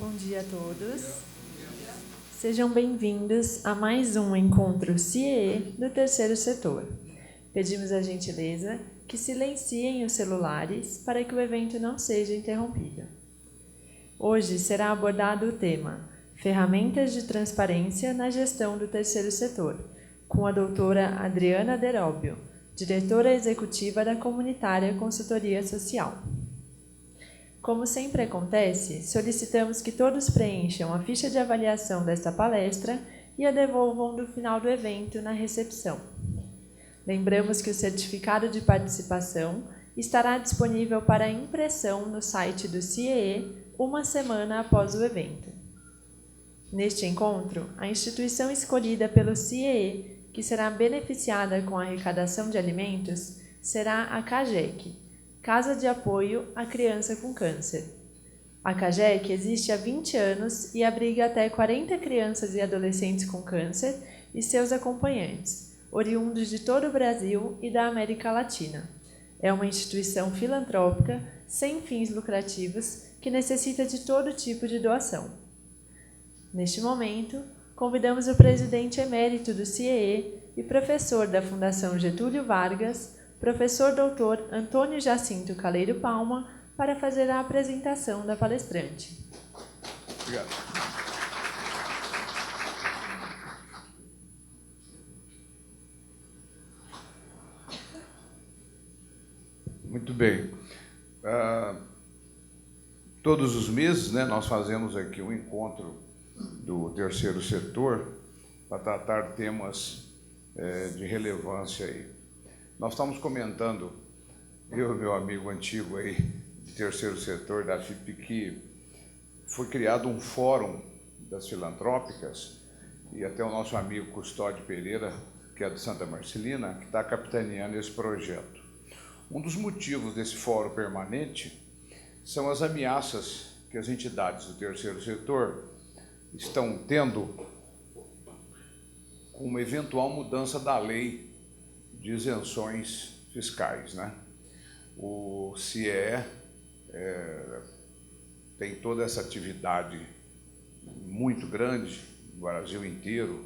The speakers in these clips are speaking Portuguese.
Bom dia a todos. Sejam bem-vindos a mais um encontro CIEE do terceiro setor. Pedimos a gentileza que silenciem os celulares para que o evento não seja interrompido. Hoje será abordado o tema Ferramentas de Transparência na Gestão do Terceiro Setor, com a doutora Adriana Deróbio, diretora executiva da Comunitária Consultoria Social. Como sempre acontece, solicitamos que todos preencham a ficha de avaliação desta palestra e a devolvam no final do evento na recepção. Lembramos que o certificado de participação estará disponível para impressão no site do CIEE uma semana após o evento. Neste encontro, a instituição escolhida pelo CIEE, que será beneficiada com a arrecadação de alimentos, será a CAGEC, Casa de Apoio à Criança com Câncer. A CAGEC existe há 20 anos e abriga até 40 crianças e adolescentes com câncer e seus acompanhantes, oriundos de todo o Brasil e da América Latina. É uma instituição filantrópica, sem fins lucrativos, que necessita de todo tipo de doação. Neste momento, convidamos o presidente emérito do CIEE e professor da Fundação Getúlio Vargas, professor doutor Antônio Jacinto Caleiro Palma, para fazer a apresentação da palestrante. Obrigado. Muito bem. Todos os meses, nós fazemos aqui um encontro do terceiro setor para tratar temas de relevância aí. Nós estamos comentando, eu e meu amigo antigo aí, de terceiro setor da FIP, que foi criado um fórum das filantrópicas, e até o nosso amigo Custódio Pereira, que é de Santa Marcelina, que está capitaneando esse projeto. Um dos motivos desse fórum permanente são as ameaças que as entidades do terceiro setor estão tendo com uma eventual mudança da lei de isenções fiscais, O CIEE tem toda essa atividade muito grande no Brasil inteiro.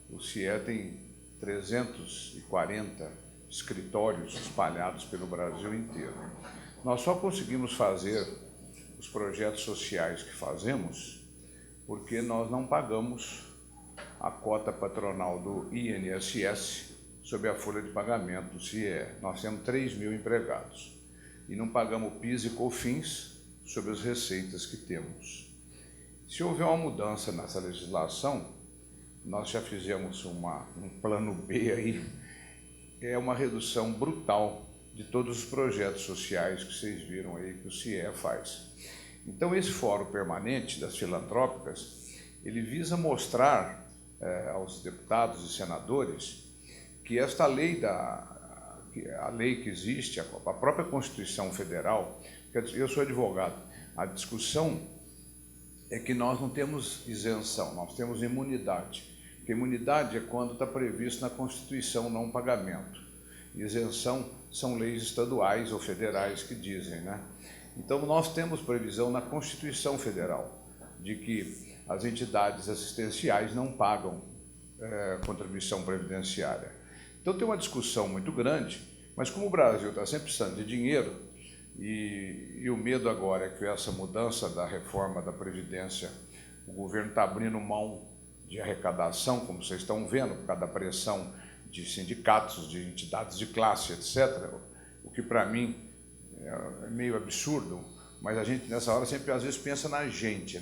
O CIEE tem 340 escritórios espalhados pelo Brasil inteiro. Nós só conseguimos fazer os projetos sociais que fazemos porque nós não pagamos a cota patronal do INSS sob a folha de pagamento do CIEE. Nós temos 3 mil empregados e não pagamos PIS e COFINS sobre as receitas que temos. Se houver uma mudança nessa legislação, nós já fizemos um plano B aí, é uma redução brutal de todos os projetos sociais que vocês viram aí que o CIEE faz. Então, esse fórum permanente das filantrópicas, ele visa mostrar aos deputados e senadores que esta lei, a lei que existe, a própria Constituição Federal, eu sou advogado, a discussão é que nós não temos isenção, nós temos imunidade. Porque imunidade é quando está previsto na Constituição não pagamento. Isenção são leis estaduais ou federais que dizem, Então, nós temos previsão na Constituição Federal de que as entidades assistenciais não pagam contribuição previdenciária. Então, tem uma discussão muito grande, mas como o Brasil está sempre precisando de dinheiro, e o medo agora é que essa mudança da reforma da Previdência, o governo está abrindo mão de arrecadação, como vocês estão vendo, por causa da pressão de sindicatos, de entidades de classe, etc., o que para mim é meio absurdo, mas a gente nessa hora sempre às vezes pensa na gente,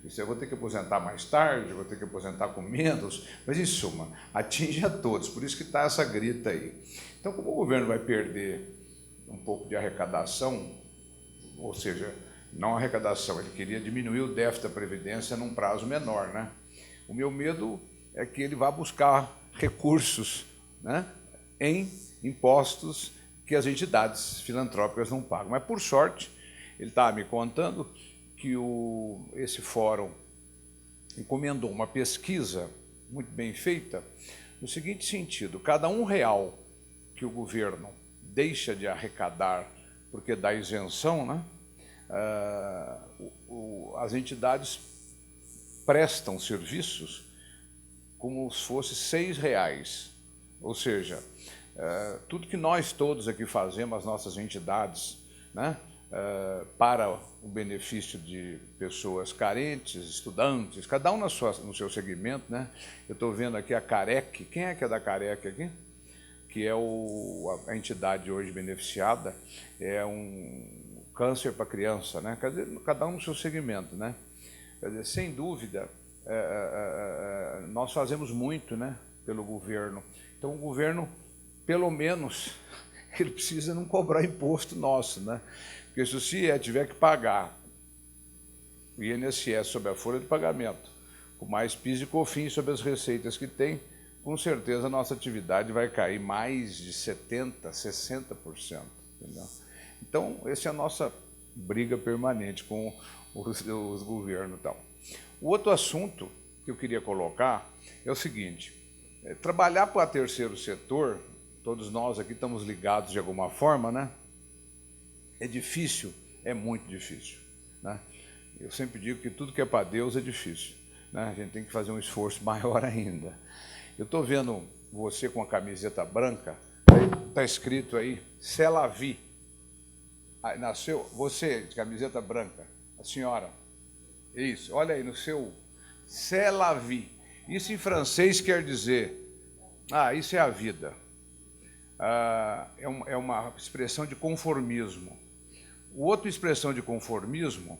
Isso eu vou ter que aposentar mais tarde, vou ter que aposentar com menos, mas em suma, atinge a todos, por isso que está essa grita aí. Então, como o governo vai perder um pouco de arrecadação, ou seja, não arrecadação, ele queria diminuir o déficit da Previdência num prazo menor, O meu medo é que ele vá buscar recursos, em impostos que as entidades filantrópicas não pagam. Mas, por sorte, ele estava me contando que esse fórum encomendou uma pesquisa muito bem feita, no seguinte sentido: cada R$1 que o governo deixa de arrecadar porque dá isenção, as entidades prestam serviços como se fosse R$6. Ou seja, tudo que nós todos aqui fazemos, as nossas entidades, né, para o benefício de pessoas carentes, estudantes, cada um no seu segmento, né? Eu estou vendo aqui a CAREC. Quem é que é da CAREC aqui? Que é a entidade hoje beneficiada, é um câncer para criança, né? Cada um no seu segmento, né? Quer dizer, sem dúvida, nós fazemos muito, né, pelo governo. Então, o governo, pelo menos, ele precisa não cobrar imposto nosso, né? Porque se o CIE tiver que pagar o INSS sobre a folha de pagamento, com mais PIS e COFINS sobre as receitas que tem, com certeza a nossa atividade vai cair mais de 70%, 60%. Entendeu? Então, essa é a nossa briga permanente com os governos e tal. O outro assunto que eu queria colocar é o seguinte: trabalhar para o terceiro setor, todos nós aqui estamos ligados de alguma forma, né? É difícil, é muito difícil, né? Eu sempre digo que tudo que é para Deus é difícil, né? A gente tem que fazer um esforço maior ainda. Eu estou vendo você com a camiseta branca, está escrito aí, C'est la vie. Nasceu, você de camiseta branca, a senhora, isso, olha aí no seu, C'est la vie. Isso em francês quer dizer, isso é a vida. É uma expressão de conformismo. O outra expressão de conformismo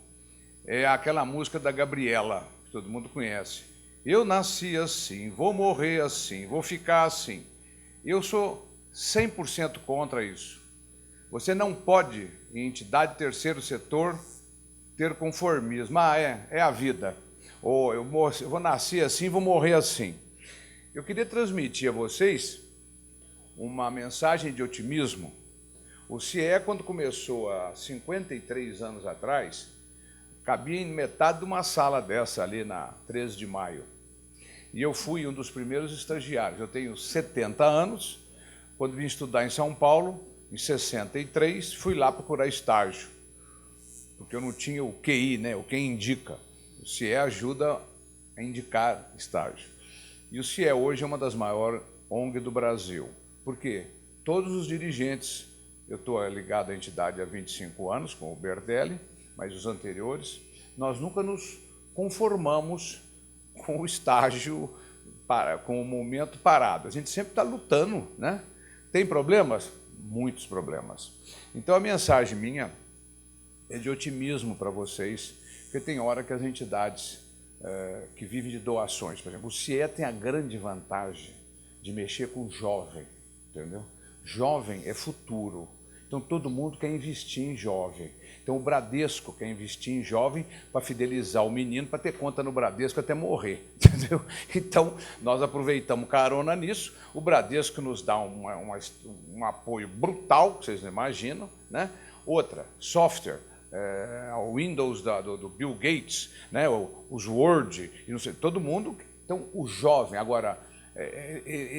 é aquela música da Gabriela, que todo mundo conhece. Eu nasci assim, vou morrer assim, vou ficar assim. Eu sou 100% contra isso. Você não pode, em entidade terceiro setor, ter conformismo. É a vida. Ou eu vou nascer assim, vou morrer assim. Eu queria transmitir a vocês uma mensagem de otimismo. O CIE, quando começou há 53 anos atrás, cabia em metade de uma sala dessa ali na 13 de maio. E eu fui um dos primeiros estagiários. Eu tenho 70 anos. Quando vim estudar em São Paulo, em 63, fui lá procurar estágio. Porque eu não tinha o QI, né? O quem indica. O CIE ajuda a indicar estágio. E o CIE hoje é uma das maiores ONG do Brasil. Por quê? Todos os dirigentes, eu estou ligado à entidade há 25 anos, com o Berdelli, mas os anteriores, nós nunca nos conformamos com o estágio, com o momento parado. A gente sempre está lutando, né? Tem problemas? Muitos problemas. Então a mensagem minha é de otimismo para vocês, porque tem hora que as entidades que vivem de doações, por exemplo, o CIE tem a grande vantagem de mexer com o jovem, entendeu? Jovem é futuro. Então, todo mundo quer investir em jovem. Então, o Bradesco quer investir em jovem para fidelizar o menino, para ter conta no Bradesco até morrer, entendeu? Então, nós aproveitamos carona nisso. O Bradesco nos dá um apoio brutal, que vocês não imaginam, né? Outra, software, o Windows do Bill Gates, né? Os Word, e não sei, todo mundo. Então, o jovem, agora...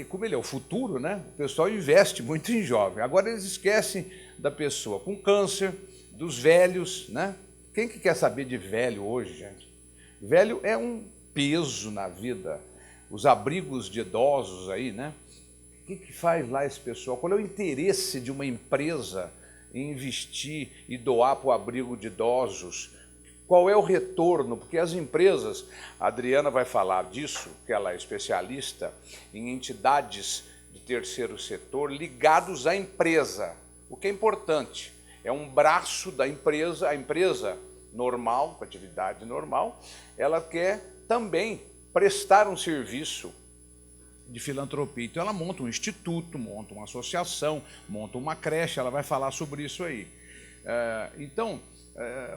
como ele é o futuro, né? O pessoal investe muito em jovem. Agora eles esquecem da pessoa com câncer, dos velhos, né? Quem que quer saber de velho hoje, gente? Velho é um peso na vida. Os abrigos de idosos aí, né? O que faz lá esse pessoal? Qual é o interesse de uma empresa em investir e doar para o abrigo de idosos? Qual é o retorno? Porque as empresas, a Adriana vai falar disso, que ela é especialista em entidades de terceiro setor ligados à empresa. O que é importante, é um braço da empresa, a empresa normal, com atividade normal, ela quer também prestar um serviço de filantropia. Então ela monta um instituto, monta uma associação, monta uma creche, ela vai falar sobre isso aí.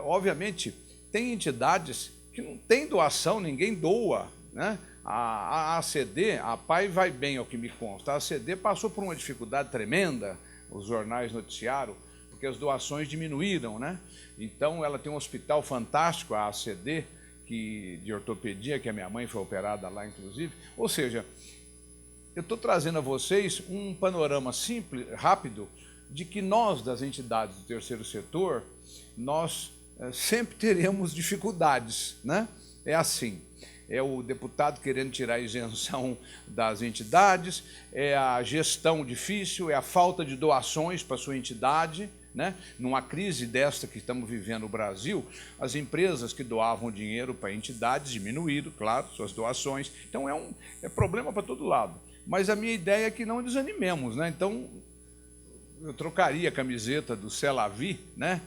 Obviamente, tem entidades que não tem doação, ninguém doa, né? A ACD, a Pai Vai Bem, é o que me consta, a ACD passou por uma dificuldade tremenda, os jornais noticiaram, porque as doações diminuíram, né? Então, ela tem um hospital fantástico, a ACD, de ortopedia, que a minha mãe foi operada lá, inclusive. Ou seja, eu estou trazendo a vocês um panorama simples, rápido, de que nós, das entidades do terceiro setor, nós sempre teremos dificuldades, né? É assim. É o deputado querendo tirar a isenção das entidades, é a gestão difícil, é a falta de doações para a sua entidade, né? Numa crise desta que estamos vivendo no Brasil, as empresas que doavam dinheiro para entidades diminuíram, claro, suas doações. Então é problema para todo lado. Mas a minha ideia é que não desanimemos, né? Então eu trocaria a camiseta do C'est la vie, né?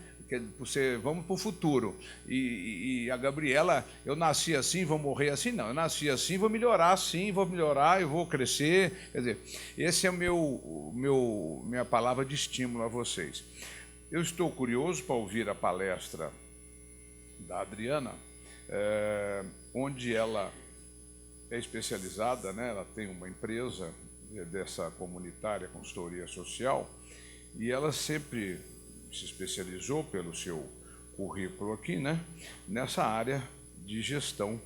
Vamos para o futuro. E a Gabriela, eu nasci assim, vou morrer assim? Não, eu nasci assim, vou melhorar assim, vou melhorar, eu vou crescer. Quer dizer, esse é minha palavra de estímulo a vocês. Eu estou curioso para ouvir a palestra da Adriana, onde ela é especializada, né? Ela tem uma empresa dessa comunitária consultoria social e ela sempre se especializou pelo seu currículo aqui, né, nessa área de gestão,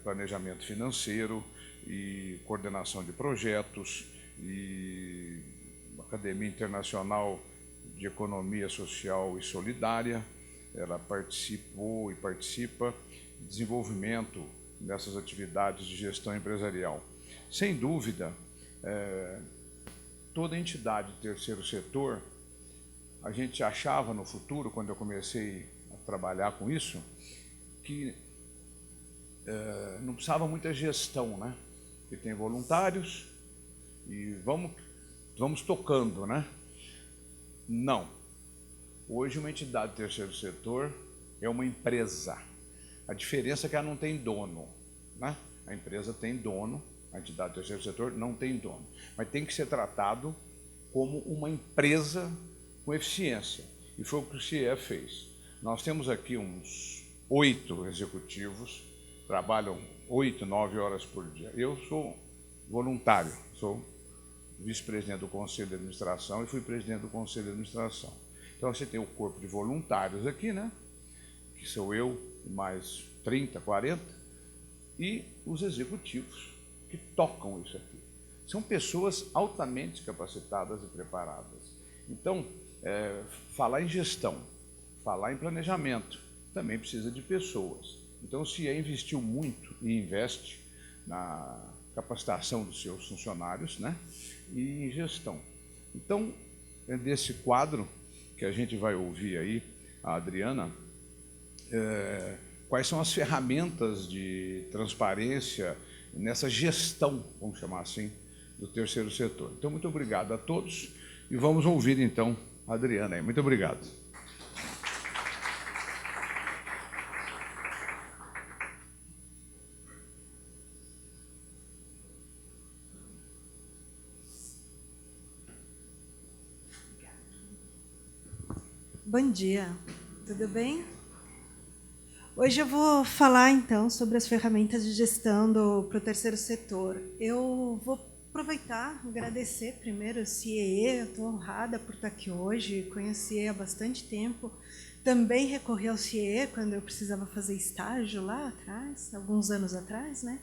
planejamento financeiro e coordenação de projetos e Academia Internacional de Economia Social e Solidária. Ela participou e participa de desenvolvimento dessas atividades de gestão empresarial. Sem dúvida, toda entidade do terceiro setor, a gente achava no futuro, quando eu comecei a trabalhar com isso, que não precisava muita gestão, né? Porque tem voluntários e vamos tocando, né? Não. Hoje uma entidade do terceiro setor é uma empresa. A diferença é que ela não tem dono, né? A empresa tem dono, a entidade do terceiro setor não tem dono. Mas tem que ser tratado como uma empresa com eficiência. E foi o que o CIE fez. Nós temos aqui uns 8 executivos, trabalham 8, 9 horas por dia. Eu sou voluntário, sou vice-presidente do Conselho de Administração e fui presidente do Conselho de Administração. Então você tem o corpo de voluntários aqui, né? Que sou eu e mais 30, 40, e os executivos que tocam isso aqui. São pessoas altamente capacitadas e preparadas. Então, falar em gestão, falar em planejamento, também precisa de pessoas. Então, o CIE investiu muito e investe na capacitação dos seus funcionários, né? E em gestão. Então, é desse quadro que a gente vai ouvir aí, a Adriana, quais são as ferramentas de transparência nessa gestão, vamos chamar assim, do terceiro setor. Então, muito obrigado a todos e vamos ouvir, então, a Adriana aí. Muito obrigado. Bom dia, tudo bem? Hoje eu vou falar, então, sobre as ferramentas de gestão para o terceiro setor. Eu vou aproveitar, agradecer primeiro o CIE, eu estou honrada por estar aqui hoje, conheci há bastante tempo. Também recorri ao CIE quando eu precisava fazer estágio lá atrás, alguns anos atrás, né?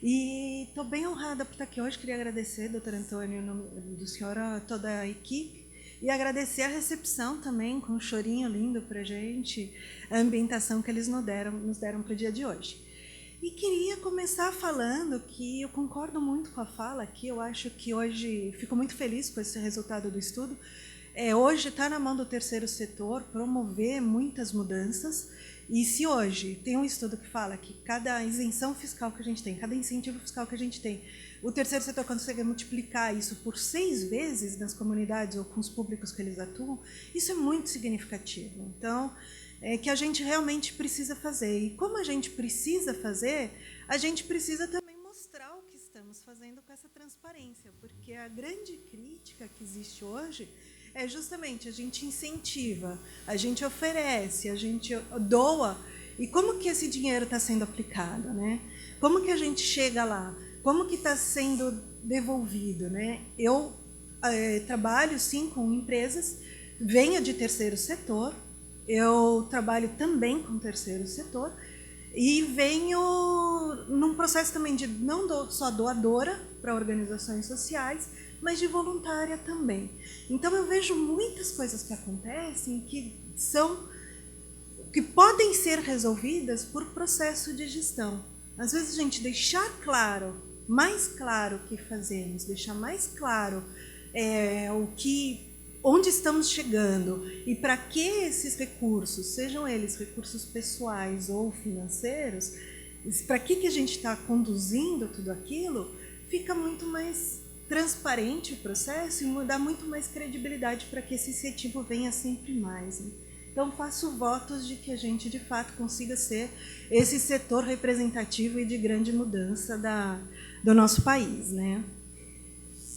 E estou bem honrada por estar aqui hoje, queria agradecer, doutor Antônio, em nome do senhor, a toda a equipe, e agradecer a recepção também, com um chorinho lindo para a gente, a ambientação que eles nos deram para o dia de hoje. E queria começar falando que eu concordo muito com a fala aqui, eu acho que hoje, fico muito feliz com esse resultado do estudo, hoje está na mão do terceiro setor promover muitas mudanças, e se hoje tem um estudo que fala que cada isenção fiscal que a gente tem, cada incentivo fiscal que a gente tem, o terceiro setor consegue multiplicar isso por 6 vezes nas comunidades ou com os públicos que eles atuam, isso é muito significativo. Então, que a gente realmente precisa fazer. E como a gente precisa fazer, a gente precisa também mostrar o que estamos fazendo com essa transparência, porque a grande crítica que existe hoje é justamente a gente incentiva, a gente oferece, a gente doa, e como que esse dinheiro está sendo aplicado, né? Como que a gente chega lá? Como que está sendo devolvido, né? Eu trabalho, sim, com empresas, venho de terceiro setor, eu trabalho também com terceiro setor e venho num processo também de não só doadora para organizações sociais, mas de voluntária também. Então eu vejo muitas coisas que acontecem que podem ser resolvidas por processo de gestão. Às vezes a gente deixar claro, mais claro o que fazemos, deixar mais claro onde estamos chegando e para que esses recursos, sejam eles recursos pessoais ou financeiros, para que a gente está conduzindo tudo aquilo, fica muito mais transparente o processo e dá muito mais credibilidade para que esse incentivo venha sempre mais. Né? Então, faço votos de que a gente, de fato, consiga ser esse setor representativo e de grande mudança do nosso país. Né?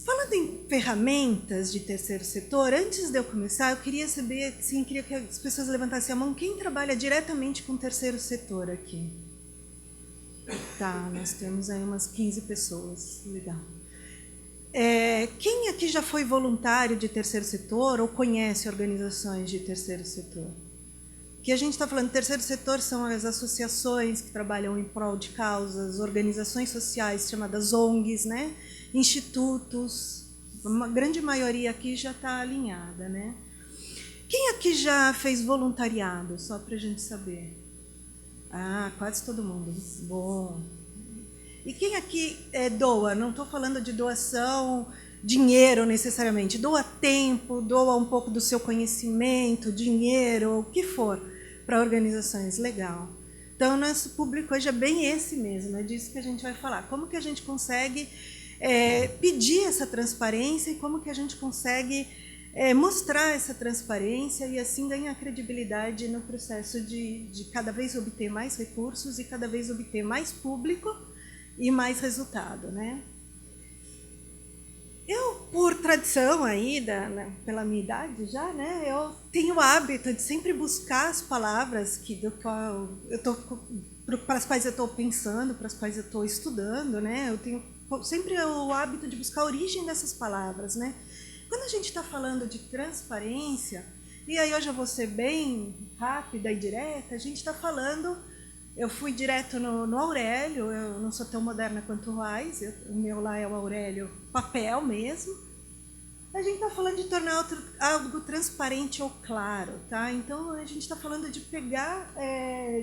Falando em ferramentas de terceiro setor, antes de eu começar, eu queria saber, sim, queria que as pessoas levantassem a mão, quem trabalha diretamente com o terceiro setor aqui? Tá, nós temos aí umas 15 pessoas, legal. Quem aqui já foi voluntário de terceiro setor ou conhece organizações de terceiro setor? O que a gente está falando de terceiro setor são as associações que trabalham em prol de causas, organizações sociais chamadas ONGs, né? Institutos, uma grande maioria aqui já está alinhada. Né? Quem aqui já fez voluntariado, só para a gente saber? Ah, quase todo mundo. Bom. E quem aqui doa? Não estou falando de doação, dinheiro necessariamente. Doa tempo, doa um pouco do seu conhecimento, dinheiro, o que for, para organizações. Legal. Então, nosso público hoje é bem esse mesmo, é disso que a gente vai falar. Como que a gente consegue pedir essa transparência e como que a gente consegue mostrar essa transparência e assim ganhar credibilidade no processo de cada vez obter mais recursos e cada vez obter mais público e mais resultado, né? Eu, por tradição aí, pela minha idade já, né, eu tenho o hábito de sempre buscar as palavras para as quais eu estou pensando, para as quais eu estou estudando, né? Eu tenho sempre o hábito de buscar a origem dessas palavras, né? Quando a gente está falando de transparência, e aí eu já vou ser bem rápida e direta, a gente está falando, eu fui direto no Aurélio, eu não sou tão moderna quanto o Wise, o meu lá é o Aurélio papel mesmo. A gente está falando de tornar algo transparente ou claro, tá? Então a gente está falando de pegar,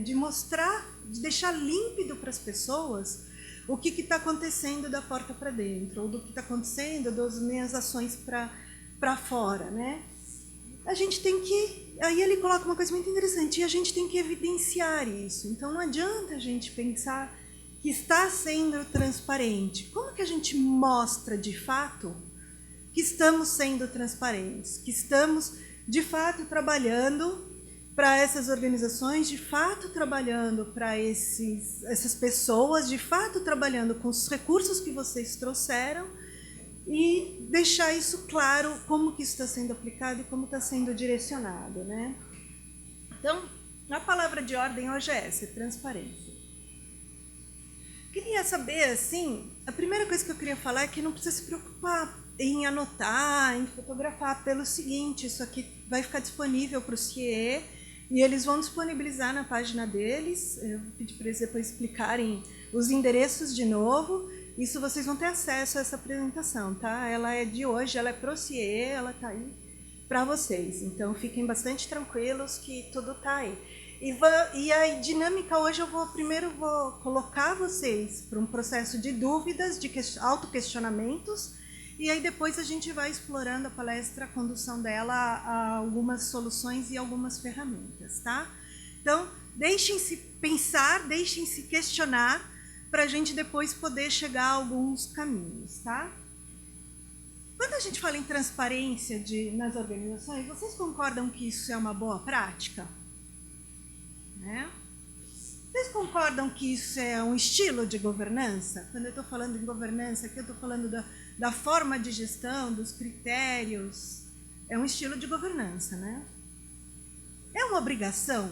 de mostrar, de deixar límpido para as pessoas o que está acontecendo da porta para dentro, ou do que está acontecendo das minhas ações para fora, né? A gente tem que... Aí ele coloca uma coisa muito interessante, e a gente tem que evidenciar isso. Então não adianta a gente pensar que está sendo transparente. Como que a gente mostra de fato que estamos sendo transparentes, que estamos de fato trabalhando para essas organizações, de fato trabalhando para essas pessoas, de fato trabalhando com os recursos que vocês trouxeram e deixar isso claro como que isso está sendo aplicado e como está sendo direcionado, né? Então, a palavra de ordem hoje é essa, transparência. Queria saber, assim, a primeira coisa que eu queria falar é que não precisa se preocupar em anotar, em fotografar, pelo seguinte, isso aqui vai ficar disponível para o CIE e eles vão disponibilizar na página deles, eu pedi para eles depois explicarem os endereços de novo, isso vocês vão ter acesso a essa apresentação, tá? Ela é de hoje, ela é pro CIE, ela está aí para vocês, então fiquem bastante tranquilos que tudo está aí. E a dinâmica hoje, primeiro vou colocar vocês para um processo de dúvidas, de autoquestionamentos, e aí depois a gente vai explorando a palestra, a condução dela, a algumas soluções e algumas ferramentas, tá? Então, deixem-se pensar, deixem-se questionar, para a gente depois poder chegar a alguns caminhos, tá? Quando a gente fala em transparência nas organizações, vocês concordam que isso é uma boa prática? Né? Vocês concordam que isso é um estilo de governança? Quando eu estou falando em governança, aqui eu estou falando da forma de gestão, dos critérios. É um estilo de governança, né? É uma obrigação?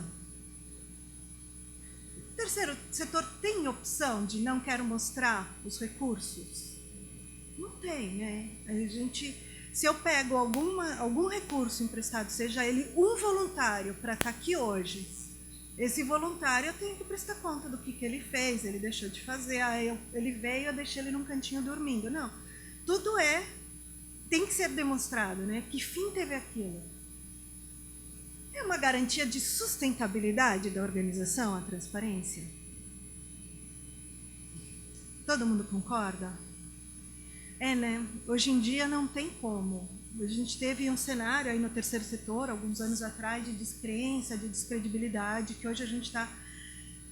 O terceiro setor tem opção de não quero mostrar os recursos? Não tem, né? Se eu pego algum recurso emprestado, seja ele um voluntário para estar aqui hoje, esse voluntário eu tenho que prestar conta do que ele fez, ele deixou de fazer, ele veio, eu deixei ele num cantinho dormindo. Não, tudo é tem que ser demonstrado, né? Que fim teve aquilo? É uma garantia de sustentabilidade da organização, a transparência? Todo mundo concorda? Né? Hoje em dia não tem como. A gente teve um cenário aí no terceiro setor, alguns anos atrás, de descrença, de descredibilidade, que hoje a gente está,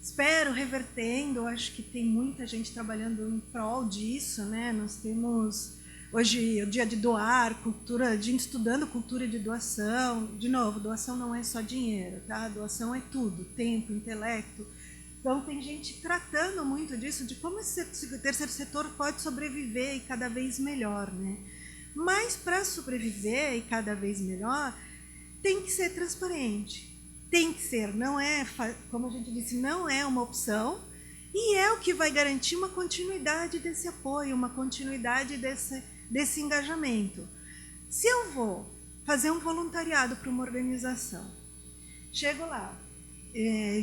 espero, revertendo. Acho que tem muita gente trabalhando em prol disso, né? Nós temos hoje o dia de doar, estudando cultura de doação. De novo, doação não é só dinheiro, tá? Doação é tudo, tempo, intelecto. Então, tem gente tratando muito disso, de como esse terceiro setor pode sobreviver e cada vez melhor, né? Mas, para sobreviver e cada vez melhor, tem que ser transparente. Tem que ser, não é, como a gente disse, não é uma opção, e é o que vai garantir uma continuidade desse apoio, uma continuidade desse engajamento. Se eu vou fazer um voluntariado para uma organização, chego lá,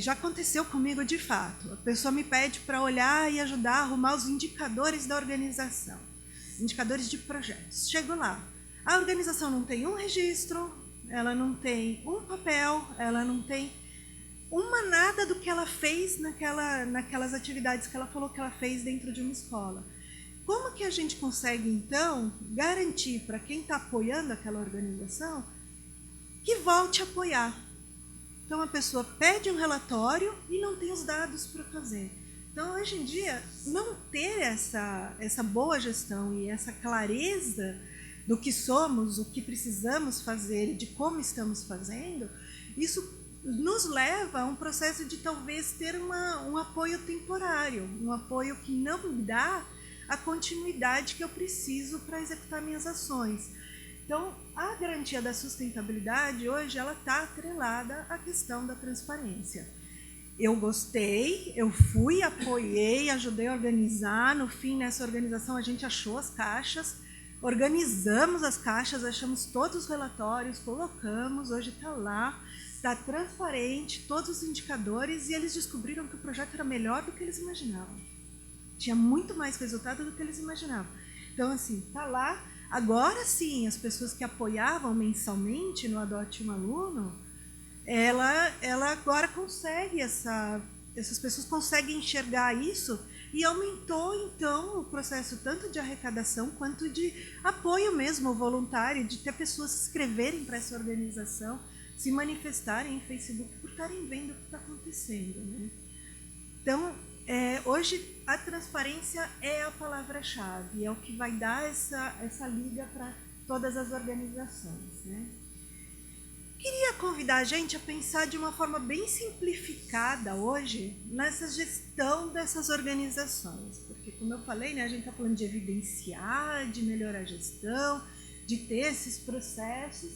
já aconteceu comigo de fato, a pessoa me pede para olhar e ajudar a arrumar os indicadores da organização, indicadores de projetos. Chego lá, a organização não tem um registro, ela não tem um papel, ela não tem nada do que ela fez naquelas atividades que ela falou que ela fez dentro de uma escola. Como que a gente consegue, então, garantir para quem está apoiando aquela organização que volte a apoiar? Então, a pessoa pede um relatório e não tem os dados para fazer. Então, hoje em dia, não ter essa boa gestão e essa clareza do que somos, o que precisamos fazer e de como estamos fazendo, isso nos leva a um processo de talvez ter um apoio temporário, um apoio que não me dá a continuidade que eu preciso para executar minhas ações. Então, a garantia da sustentabilidade hoje ela está atrelada à questão da transparência. Eu gostei, eu fui, apoiei, ajudei a organizar. No fim, nessa organização, a gente achou as caixas, organizamos as caixas, achamos todos os relatórios, colocamos, hoje está lá, está transparente, todos os indicadores, e eles descobriram que o projeto era melhor do que eles imaginavam. Tinha muito mais resultado do que eles imaginavam. Então, assim, está lá. Agora sim, as pessoas que apoiavam mensalmente no Adote um Aluno, ela agora consegue, essas pessoas conseguem enxergar isso, e aumentou, então, o processo tanto de arrecadação quanto de apoio mesmo voluntário, de ter pessoas se inscreverem para essa organização, se manifestarem em Facebook por estarem vendo o que está acontecendo, né? Então, hoje a transparência é a palavra-chave, é o que vai dar essa liga para todas as organizações, né? Queria convidar a gente a pensar de uma forma bem simplificada hoje nessa gestão dessas organizações, porque, como eu falei, né, a gente está falando de evidenciar, de melhorar a gestão, de ter esses processos.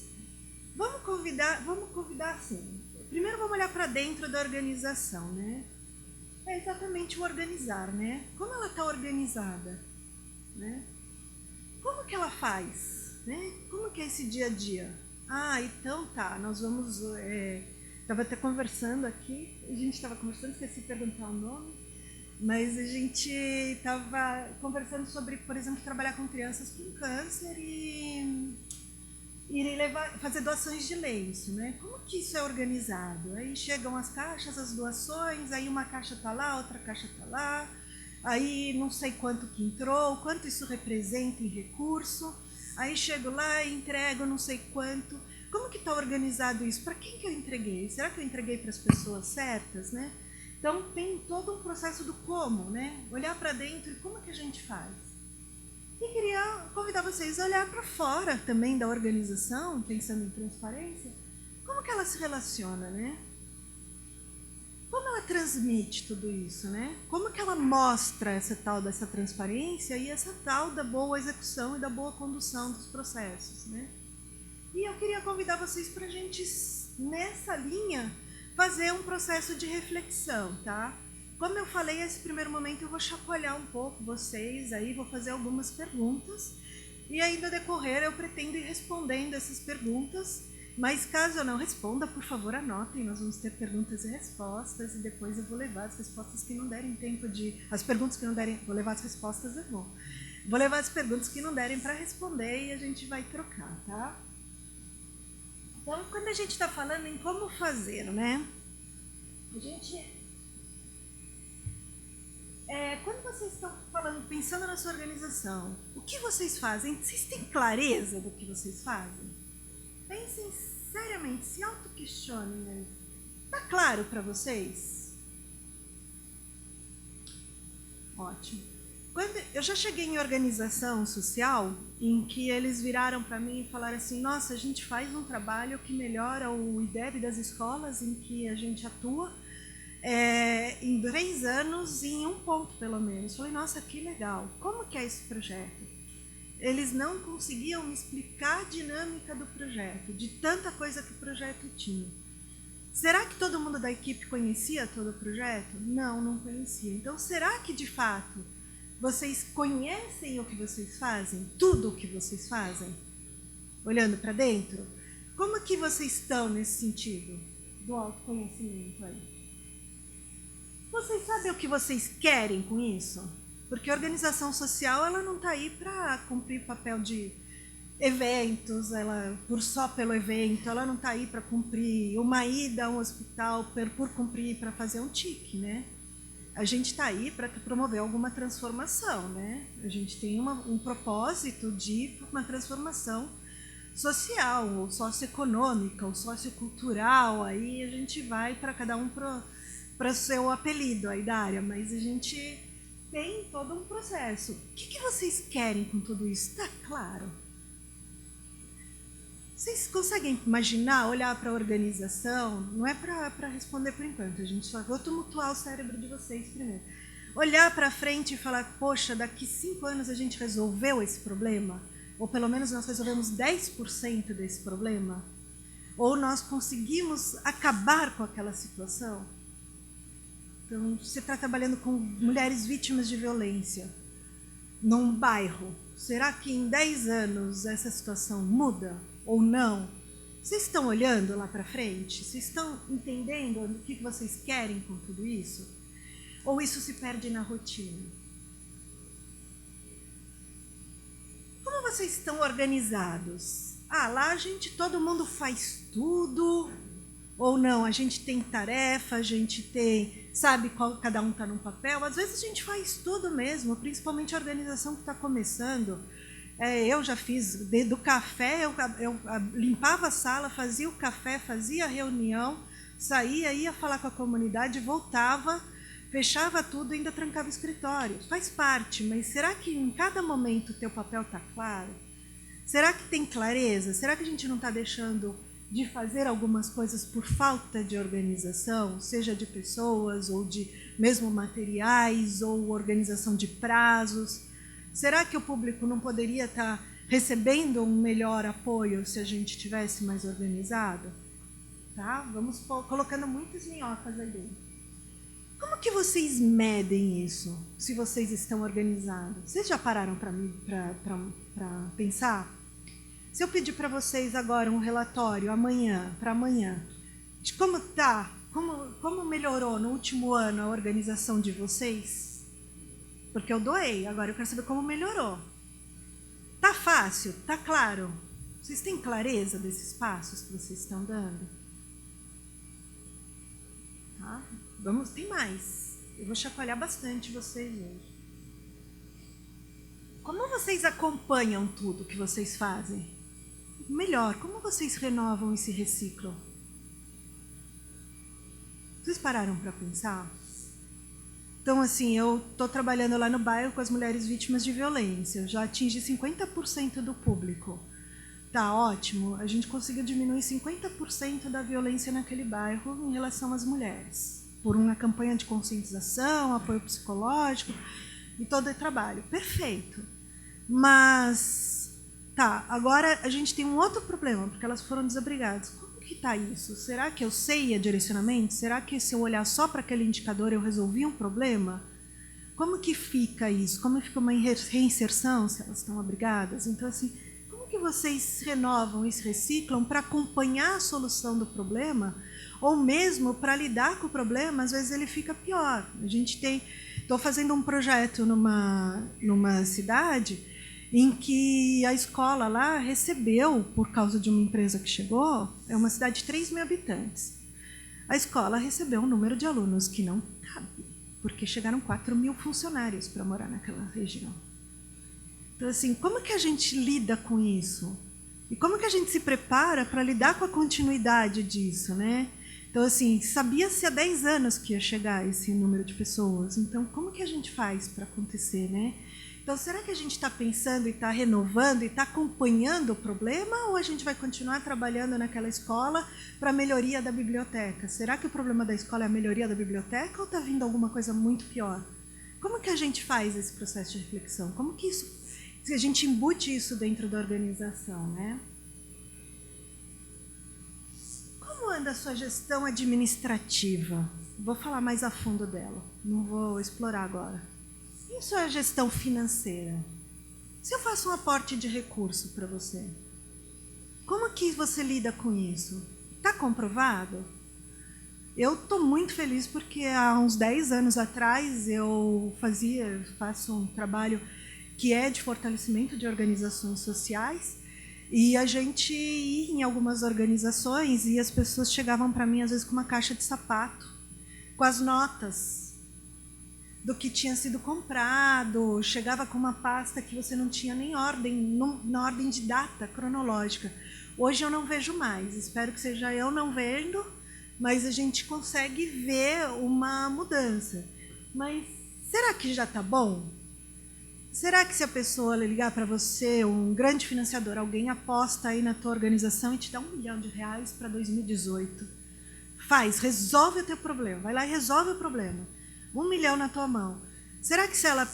Vamos convidar assim, primeiro vamos olhar para dentro da organização, né? É exatamente o organizar, né? Como ela está organizada, né? Como que ela faz, né? Como que é esse dia a dia? Então tá, nós vamos... Estava até conversando aqui, esqueci de perguntar o nome, mas a gente estava conversando sobre, por exemplo, trabalhar com crianças com câncer e fazer doações de lenço, né? Como que isso é organizado? Aí chegam as caixas, as doações, aí uma caixa está lá, outra caixa está lá, aí não sei quanto que entrou, quanto isso representa em recurso, aí chego lá e entrego não sei quanto. Como que está organizado isso? Para quem que eu entreguei? Será que eu entreguei para as pessoas certas, né? Então tem todo um processo do como, né? Olhar para dentro e como que a gente faz. E queria convidar vocês a olhar para fora também da organização, pensando em transparência, como que ela se relaciona, né? Como ela transmite tudo isso, né? Como que ela mostra essa tal dessa transparência e essa tal da boa execução e da boa condução dos processos, né? E eu queria convidar vocês para a gente, nessa linha, fazer um processo de reflexão, tá? Como eu falei, nesse primeiro momento eu vou chacoalhar um pouco vocês, aí vou fazer algumas perguntas, e aí no decorrer eu pretendo ir respondendo essas perguntas, mas caso eu não responda, por favor anotem, nós vamos ter perguntas e respostas, e depois eu vou levar as respostas que não derem tempo de... As perguntas que não derem, vou levar as respostas, é bom. Vou levar as perguntas que não derem para responder e a gente vai trocar, tá? Então, quando a gente está falando em como fazer, né? Quando vocês estão falando, pensando na sua organização, o que vocês fazem? Vocês têm clareza do que vocês fazem? Pensem seriamente, se auto-questionem, né? Tá claro para vocês? Ótimo. Eu já cheguei em organização social em que eles viraram para mim e falaram assim: nossa, a gente faz um trabalho que melhora o IDEB das escolas em que a gente atua em 3 anos e em 1 ponto, pelo menos. Eu falei, nossa, que legal. Como que é esse projeto? Eles não conseguiam me explicar a dinâmica do projeto, de tanta coisa que o projeto tinha. Será que todo mundo da equipe conhecia todo o projeto? Não, não conhecia. Então, será que, de fato, vocês conhecem o que vocês fazem? Tudo o que vocês fazem? Olhando para dentro? Como que vocês estão nesse sentido do autoconhecimento aí? Vocês sabem o que vocês querem com isso? Porque a organização social ela não está aí para cumprir papel de eventos, só pelo evento, ela não está aí para cumprir uma ida a um hospital, por cumprir, para fazer um tique, né? A gente está aí para promover alguma transformação, né? A gente tem um propósito de uma transformação social, ou socioeconômica, ou sociocultural, aí a gente vai para cada um para o seu apelido aí da área, mas a gente tem todo um processo. O que vocês querem com tudo isso? Está claro? Vocês conseguem imaginar, olhar para a organização? Não é para responder por enquanto, a gente só vou tumultuar o cérebro de vocês primeiro. Olhar para frente e falar, poxa, daqui 5 anos a gente resolveu esse problema? Ou pelo menos nós resolvemos 10% desse problema? Ou nós conseguimos acabar com aquela situação? Então, você está trabalhando com mulheres vítimas de violência num bairro. Será que em 10 anos essa situação muda ou não? Vocês estão olhando lá para frente? Vocês estão entendendo o que vocês querem com tudo isso? Ou isso se perde na rotina? Como vocês estão organizados? Lá todo mundo faz tudo, ou não, a gente tem tarefa, a gente sabe qual cada um está num papel. Às vezes a gente faz tudo mesmo, principalmente a organização que está começando. Eu já fiz, do café, eu limpava a sala, fazia o café, fazia a reunião, saía, ia falar com a comunidade, voltava, fechava tudo e ainda trancava o escritório. Faz parte, mas será que em cada momento o teu papel está claro? Será que tem clareza? Será que a gente não está deixando de fazer algumas coisas por falta de organização, seja de pessoas ou de mesmo materiais ou organização de prazos? Será que o público não poderia estar recebendo um melhor apoio se a gente tivesse mais organizado? Tá? Vamos colocando muitas minhocas aí dentro. Como que vocês medem isso, se vocês estão organizados? Vocês já pararam para pensar? Se eu pedir para vocês agora um relatório para amanhã, de como está, como melhorou no último ano a organização de vocês? Porque eu doei, agora eu quero saber como melhorou. Tá fácil? Tá claro? Vocês têm clareza desses passos que vocês estão dando? Tá? Tem mais. Eu vou chacoalhar bastante vocês hoje. Como vocês acompanham tudo que vocês fazem? Melhor, como vocês renovam e se reciclam? Vocês pararam para pensar? Então, assim, eu estou trabalhando lá no bairro com as mulheres vítimas de violência. Eu já atingi 50% do público. Tá ótimo. A gente conseguiu diminuir 50% da violência naquele bairro em relação às mulheres. Por uma campanha de conscientização, apoio psicológico e todo o trabalho. Perfeito. Mas, agora a gente tem um outro problema, porque elas foram desabrigadas. Como que está isso? Será que eu sei a direcionamento? Será que se eu olhar só para aquele indicador eu resolvi um problema? Como que fica isso? Como fica uma reinserção se elas estão abrigadas? Então, assim, como que vocês renovam e se reciclam para acompanhar a solução do problema? Ou mesmo para lidar com o problema, às vezes ele fica pior. A gente tem Estou fazendo um projeto numa cidade em que a escola lá recebeu, por causa de uma empresa que chegou, é uma cidade de 3.000 habitantes. A escola recebeu um número de alunos que não cabe, porque chegaram 4.000 funcionários para morar naquela região. Então, assim, como que a gente lida com isso? E como que a gente se prepara para lidar com a continuidade disso, né? Então, assim, sabia-se há 10 anos que ia chegar esse número de pessoas. Então, como que a gente faz para acontecer, né? Então, será que a gente está pensando e está renovando e está acompanhando o problema, ou a gente vai continuar trabalhando naquela escola para a melhoria da biblioteca? Será que o problema da escola é a melhoria da biblioteca ou está vindo alguma coisa muito pior? Como que a gente faz esse processo de reflexão? Como que isso, se a gente embute isso dentro da organização, né? Como anda a sua gestão administrativa? Vou falar mais a fundo dela, não vou explorar agora. E a sua gestão financeira? Se eu faço um aporte de recurso para você, como que você lida com isso? Está comprovado? Eu estou muito feliz porque há uns 10 anos atrás eu faço um trabalho que é de fortalecimento de organizações sociais, e a gente ia em algumas organizações e as pessoas chegavam para mim às vezes com uma caixa de sapato, com as notas do que tinha sido comprado, chegava com uma pasta que você não tinha nem ordem, na ordem de data cronológica. Hoje eu não vejo mais, espero que seja eu não vendo, mas a gente consegue ver uma mudança. Mas será que já está bom? Será que se a pessoa ligar para você, um grande financiador, alguém aposta aí na tua organização e te dá R$1 milhão para 2018? Resolve o teu problema, vai lá e resolve o problema. 1 milhão na tua mão. Será que se ela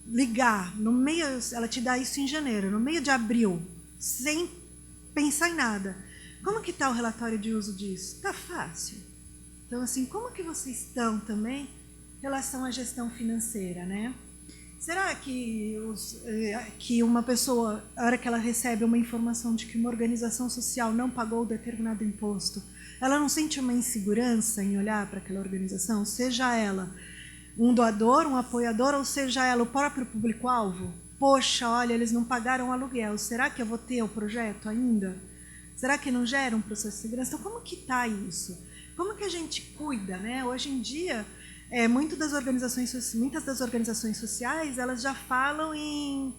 ligar, no meio, ela te dá isso em janeiro, no meio de abril, sem pensar em nada, como que está o relatório de uso disso? Está fácil. Então, assim, como que vocês estão também em relação à gestão financeira, né? Será que uma pessoa, a hora que ela recebe uma informação de que uma organização social não pagou determinado imposto, ela não sente uma insegurança em olhar para aquela organização, seja ela um doador, um apoiador, ou seja ela o próprio público-alvo? Poxa, olha, eles não pagaram aluguel, será que eu vou ter o projeto ainda? Será que não gera um processo de segurança? Então, como que está isso? Como que a gente cuida, né? Hoje em dia, muitas das organizações sociais, elas já falam em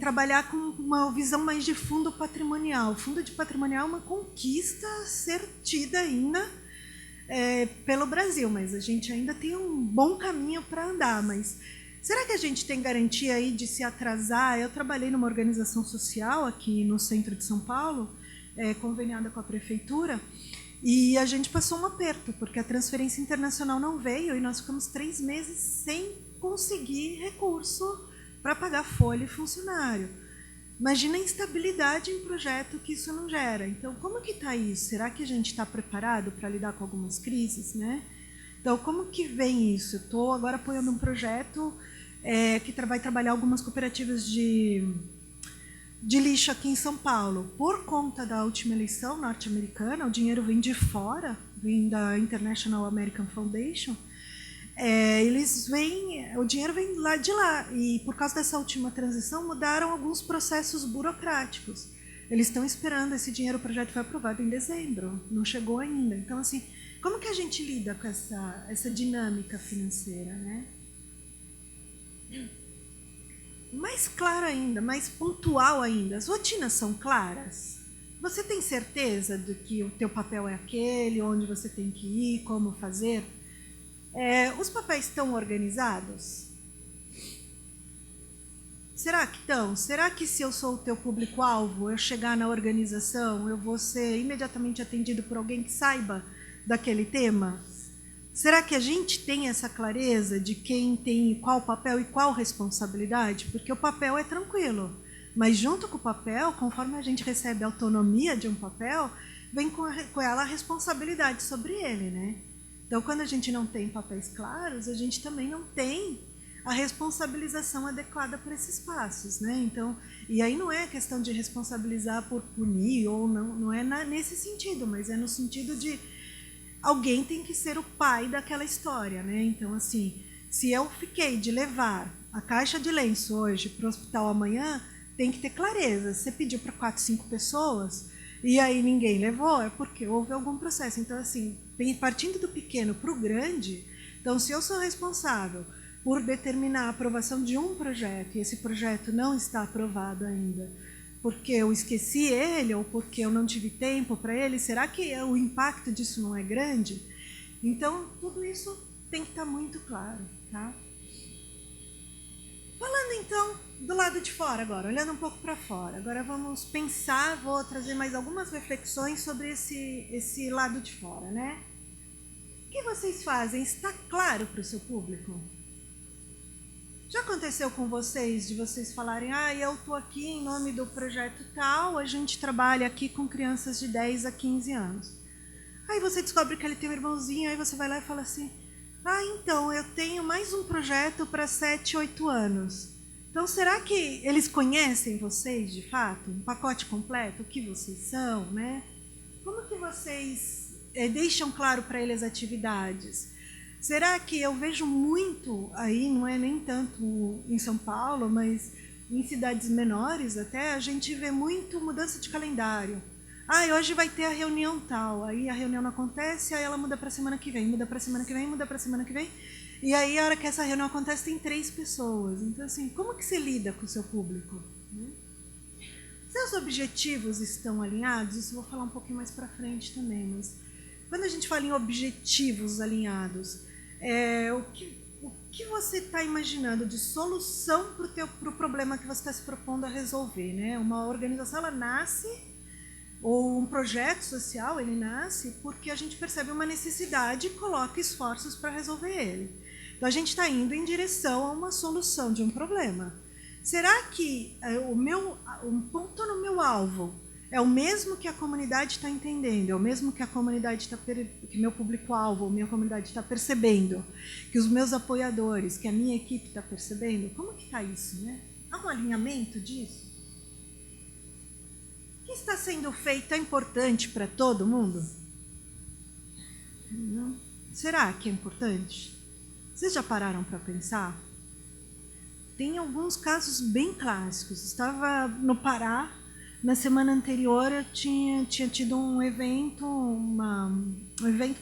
trabalhar com uma visão mais de fundo patrimonial. O fundo de patrimonial é uma conquista a ser tida ainda pelo Brasil, mas a gente ainda tem um bom caminho para andar. Mas será que a gente tem garantia aí de se atrasar? Eu trabalhei numa organização social aqui no centro de São Paulo, conveniada com a prefeitura, e a gente passou um aperto, porque a transferência internacional não veio e nós ficamos 3 meses sem conseguir recurso para pagar folha e funcionário. Imagina a instabilidade em projeto que isso não gera. Então, como que está isso? Será que a gente está preparado para lidar com algumas crises, né? Então, como que vem isso? Estou agora apoiando um projeto que vai trabalhar algumas cooperativas de lixo aqui em São Paulo. Por conta da última eleição norte-americana, o dinheiro vem de fora, vem da International American Foundation. O dinheiro vem lá de lá, e por causa dessa última transição mudaram alguns processos burocráticos. Eles estão esperando esse dinheiro, o projeto foi aprovado em dezembro, não chegou ainda. Então, assim, como que a gente lida com essa dinâmica financeira, né? Mais claro ainda, mais pontual ainda, as rotinas são claras? Você tem certeza de que o teu papel é aquele, onde você tem que ir, como fazer? Os papéis estão organizados? Será que estão? Será que se eu sou o teu público-alvo, eu chegar na organização, eu vou ser imediatamente atendido por alguém que saiba daquele tema? Será que a gente tem essa clareza de quem tem qual papel e qual responsabilidade? Porque o papel é tranquilo, mas junto com o papel, conforme a gente recebe a autonomia de um papel, vem com ela a responsabilidade sobre ele, né? Então, quando a gente não tem papéis claros, a gente também não tem a responsabilização adequada para esses passos, né? Então, e aí não é questão de responsabilizar por punir ou não é nesse sentido, mas é no sentido de alguém tem que ser o pai daquela história, né? Então, assim, Se eu fiquei de levar a caixa de lenço hoje para o hospital amanhã, tem que ter clareza. Se você pediu para 4, 5 pessoas e aí ninguém levou, é porque houve algum processo. Então, assim, partindo do pequeno para o grande, então, se eu sou responsável por determinar a aprovação de um projeto e esse projeto não está aprovado ainda, porque eu esqueci ele ou porque eu não tive tempo para ele, será que o impacto disso não é grande? Então, tudo isso tem que estar muito claro, tá? Falando, então, do lado de fora agora, olhando um pouco para fora. Agora vamos pensar, vou trazer mais algumas reflexões sobre esse lado de fora, né? O que vocês fazem? Está claro para o seu público? Já aconteceu com vocês, de vocês falarem, eu estou aqui em nome do projeto tal, a gente trabalha aqui com crianças de 10 a 15 anos. Aí você descobre que ele tem um irmãozinho, aí você vai lá e fala assim, então, eu tenho mais um projeto para 7, 8 anos. Então, será que eles conhecem vocês, de fato? Um pacote completo, o que vocês são, né? Como que vocês deixam claro para eles as atividades? Será que eu vejo muito aí, não é nem tanto em São Paulo, mas em cidades menores até, a gente vê muito mudança de calendário. Hoje vai ter a reunião tal, aí a reunião não acontece, aí ela muda para a semana que vem, muda para a semana que vem, muda para a semana que vem, e aí a hora que essa reunião acontece tem 3 pessoas. Então, assim, como que você lida com o seu público? Seus objetivos estão alinhados? Isso eu vou falar um pouquinho mais para frente também, mas quando a gente fala em objetivos alinhados, o que você está imaginando de solução para o problema que você está se propondo a resolver, né? Uma organização, ela nasce, ou um projeto social, ele nasce porque a gente percebe uma necessidade e coloca esforços para resolver ele. Então, a gente está indo em direção a uma solução de um problema. Será que um ponto no meu alvo é o mesmo que a comunidade está entendendo, é o mesmo que a comunidade que meu público-alvo, minha comunidade está percebendo, que os meus apoiadores, que a minha equipe está percebendo? Como que está isso, né? Há um alinhamento disso? O que está sendo feito é importante para todo mundo? Não. Será que é importante? Vocês já pararam para pensar? Tem alguns casos bem clássicos. Estava no Pará, na semana anterior eu tinha tido um evento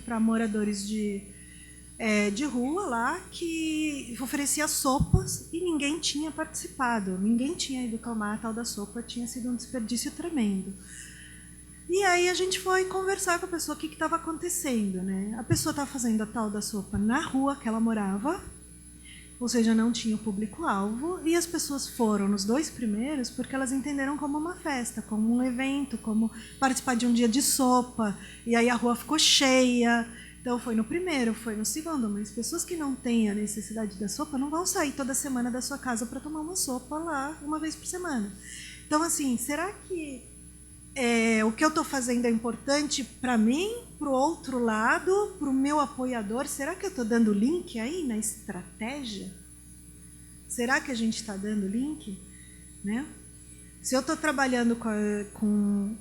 para moradores de rua lá, que oferecia sopas e ninguém tinha participado, ninguém tinha ido tomar a tal da sopa, tinha sido um desperdício tremendo. E aí a gente foi conversar com a pessoa o que estava acontecendo, né? A pessoa estava fazendo a tal da sopa na rua que ela morava, ou seja, não tinha o público-alvo, e as pessoas foram nos 2 primeiros porque elas entenderam como uma festa, como um evento, como participar de um dia de sopa, e aí a rua ficou cheia. Então, foi no primeiro, foi no segundo, mas pessoas que não têm a necessidade da sopa não vão sair toda semana da sua casa para tomar uma sopa lá uma vez por semana. Então, assim, será que o que eu estou fazendo é importante para mim, para o outro lado, para o meu apoiador? Será que eu estou dando link aí na estratégia? Será que a gente está dando link? Né? Se eu estou trabalhando com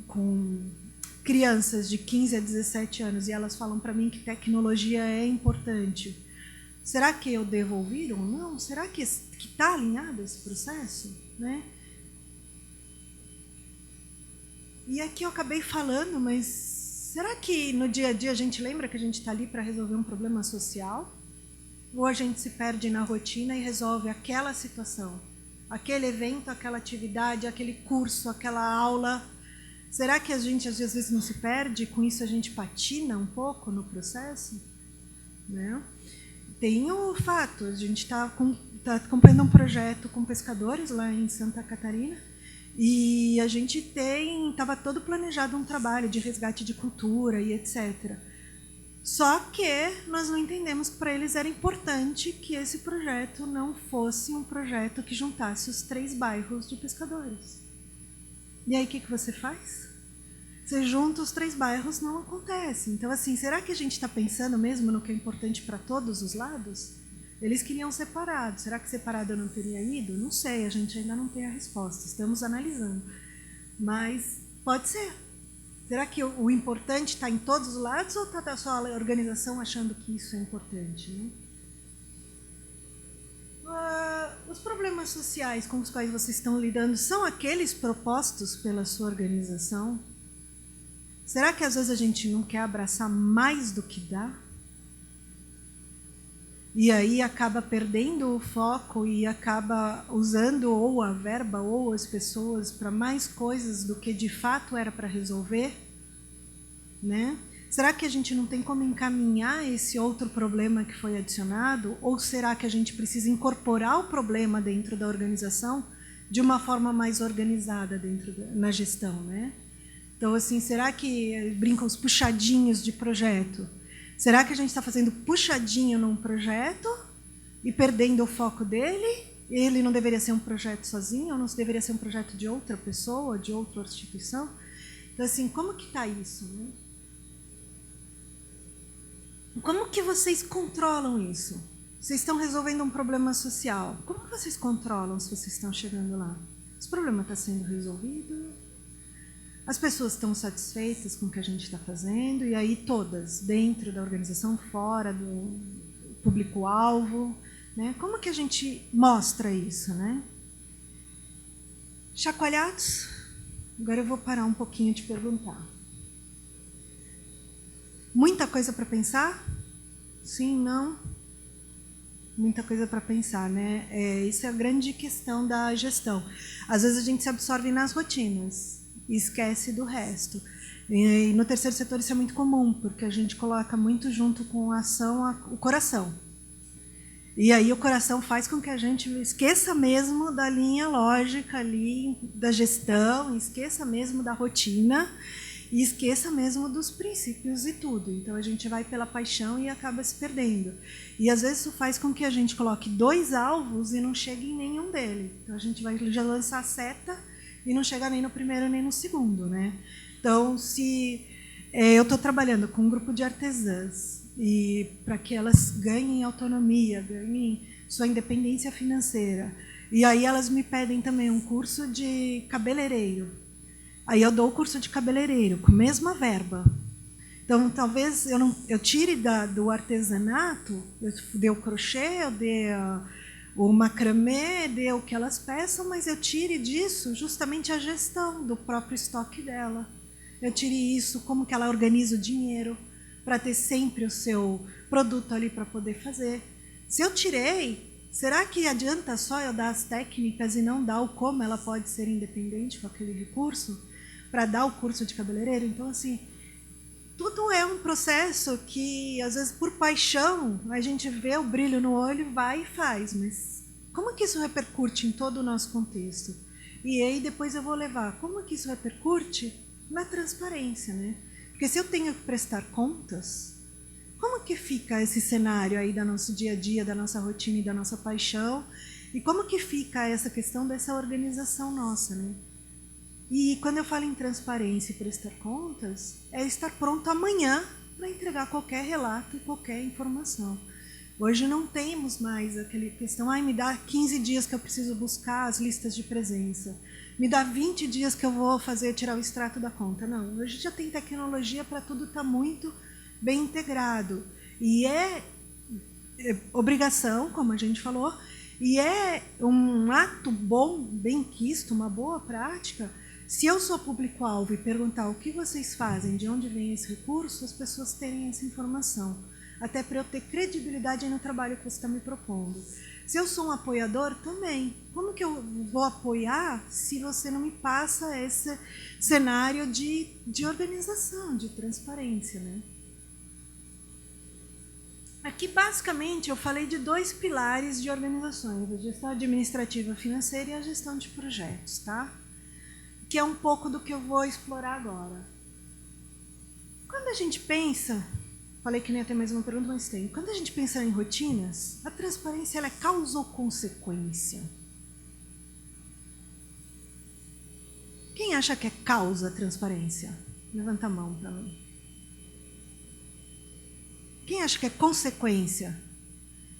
crianças de 15 a 17 anos e elas falam para mim que tecnologia é importante, será que eu devo ouvir ou não? Será que está alinhado esse processo? Né? E aqui eu acabei falando, mas será que no dia a dia a gente lembra que a gente está ali para resolver um problema social? Ou a gente se perde na rotina e resolve aquela situação, aquele evento, aquela atividade, aquele curso, aquela aula? Será que a gente às vezes não se perde? Com isso a gente patina um pouco no processo? Né? Tem o fato, a gente está cumprindo um projeto com pescadores lá em Santa Catarina, e a gente estava todo planejado um trabalho de resgate de cultura e etc. Só que nós não entendemos que para eles era importante que esse projeto não fosse um projeto que juntasse os 3 bairros de pescadores. E aí o que você faz? Você junta os 3 bairros, não acontece. Então, assim, será que a gente está pensando mesmo no que é importante para todos os lados? Eles queriam separado. Será que separado eu não teria ido? Não sei, a gente ainda não tem a resposta. Estamos analisando. Mas pode ser. Será que o importante está em todos os lados ou está só a organização achando que isso é importante? Né? Os problemas sociais com os quais vocês estão lidando são aqueles propostos pela sua organização? Será que às vezes a gente não quer abraçar mais do que dá? E aí acaba perdendo o foco e acaba usando ou a verba ou as pessoas para mais coisas do que de fato era para resolver, né? Será que a gente não tem como encaminhar esse outro problema que foi adicionado? Ou será que a gente precisa incorporar o problema dentro da organização de uma forma mais organizada na gestão, né? Então, assim, será que brincam os puxadinhos de projeto? Será que a gente está fazendo puxadinho num projeto e perdendo o foco dele? Ele não deveria ser um projeto sozinho, ou não deveria ser um projeto de outra pessoa, de outra instituição? Então, assim, como que está isso, né? Como que vocês controlam isso? Vocês estão resolvendo um problema social. Como que vocês controlam se vocês estão chegando lá? Esse problema está sendo resolvido? As pessoas estão satisfeitas com o que a gente está fazendo? E aí todas, dentro da organização, fora do público-alvo, né? Como que a gente mostra isso, né? Chacoalhados? Agora eu vou parar um pouquinho de perguntar. Muita coisa para pensar? Sim, não? Muita coisa para pensar, né? Isso é a grande questão da gestão. Às vezes a gente se absorve nas rotinas e esquece do resto. E no terceiro setor isso é muito comum, porque a gente coloca muito junto com a ação o coração. E aí o coração faz com que a gente esqueça mesmo da linha lógica ali, da gestão, esqueça mesmo da rotina, e esqueça mesmo dos princípios e tudo. Então, a gente vai pela paixão e acaba se perdendo. E, às vezes, isso faz com que a gente coloque 2 alvos e não chegue em nenhum deles. Então, a gente vai já lançar a seta e não chega nem no primeiro nem no segundo, né? Então, se eu estou trabalhando com um grupo de artesãs e para que elas ganhem autonomia, ganhem sua independência financeira, e aí elas me pedem também um curso de cabeleireiro. Aí eu dou o curso de cabeleireiro, com a mesma verba. Então, talvez eu tire do artesanato, eu dê o crochê, eu dê o macramê, dê o que elas peçam, mas eu tire disso justamente a gestão do próprio estoque dela. Eu tire isso, como que ela organiza o dinheiro, para ter sempre o seu produto ali para poder fazer. Se eu tirei, será que adianta só eu dar as técnicas e não dar o como ela pode ser independente com aquele recurso? Para dar o curso de cabeleireiro? Então, assim, tudo é um processo que, às vezes, por paixão, a gente vê o brilho no olho, vai e faz, mas como que isso repercute em todo o nosso contexto? E aí, depois eu vou levar, como que isso repercute na transparência, né? Porque se eu tenho que prestar contas, como que fica esse cenário aí do nosso dia a dia, da nossa rotina e da nossa paixão? E como que fica essa questão dessa organização nossa, né? E quando eu falo em transparência e prestar contas, é estar pronto amanhã para entregar qualquer relato e qualquer informação. Hoje não temos mais aquela questão, me dá 15 dias que eu preciso buscar as listas de presença, me dá 20 dias que eu vou tirar o extrato da conta. Não, hoje já tem tecnologia para tudo estar muito bem integrado. E é obrigação, como a gente falou, e é um ato bom, bem quisto, uma boa prática. Se eu sou público-alvo e perguntar o que vocês fazem, de onde vem esse recurso, as pessoas terem essa informação. Até para eu ter credibilidade no trabalho que você está me propondo. Se eu sou um apoiador, também. Como que eu vou apoiar se você não me passa esse cenário de organização, de transparência, né? Aqui, basicamente, eu falei de 2 pilares de organizações, a gestão administrativa financeira e a gestão de projetos, tá? Que é um pouco do que eu vou explorar agora. Quando a gente pensa, falei que nem ia ter mais uma pergunta, mas tem. Quando a gente pensa em rotinas, a transparência ela é causa ou consequência? Quem acha que é causa a transparência? Levanta a mão para mim. Quem acha que é consequência?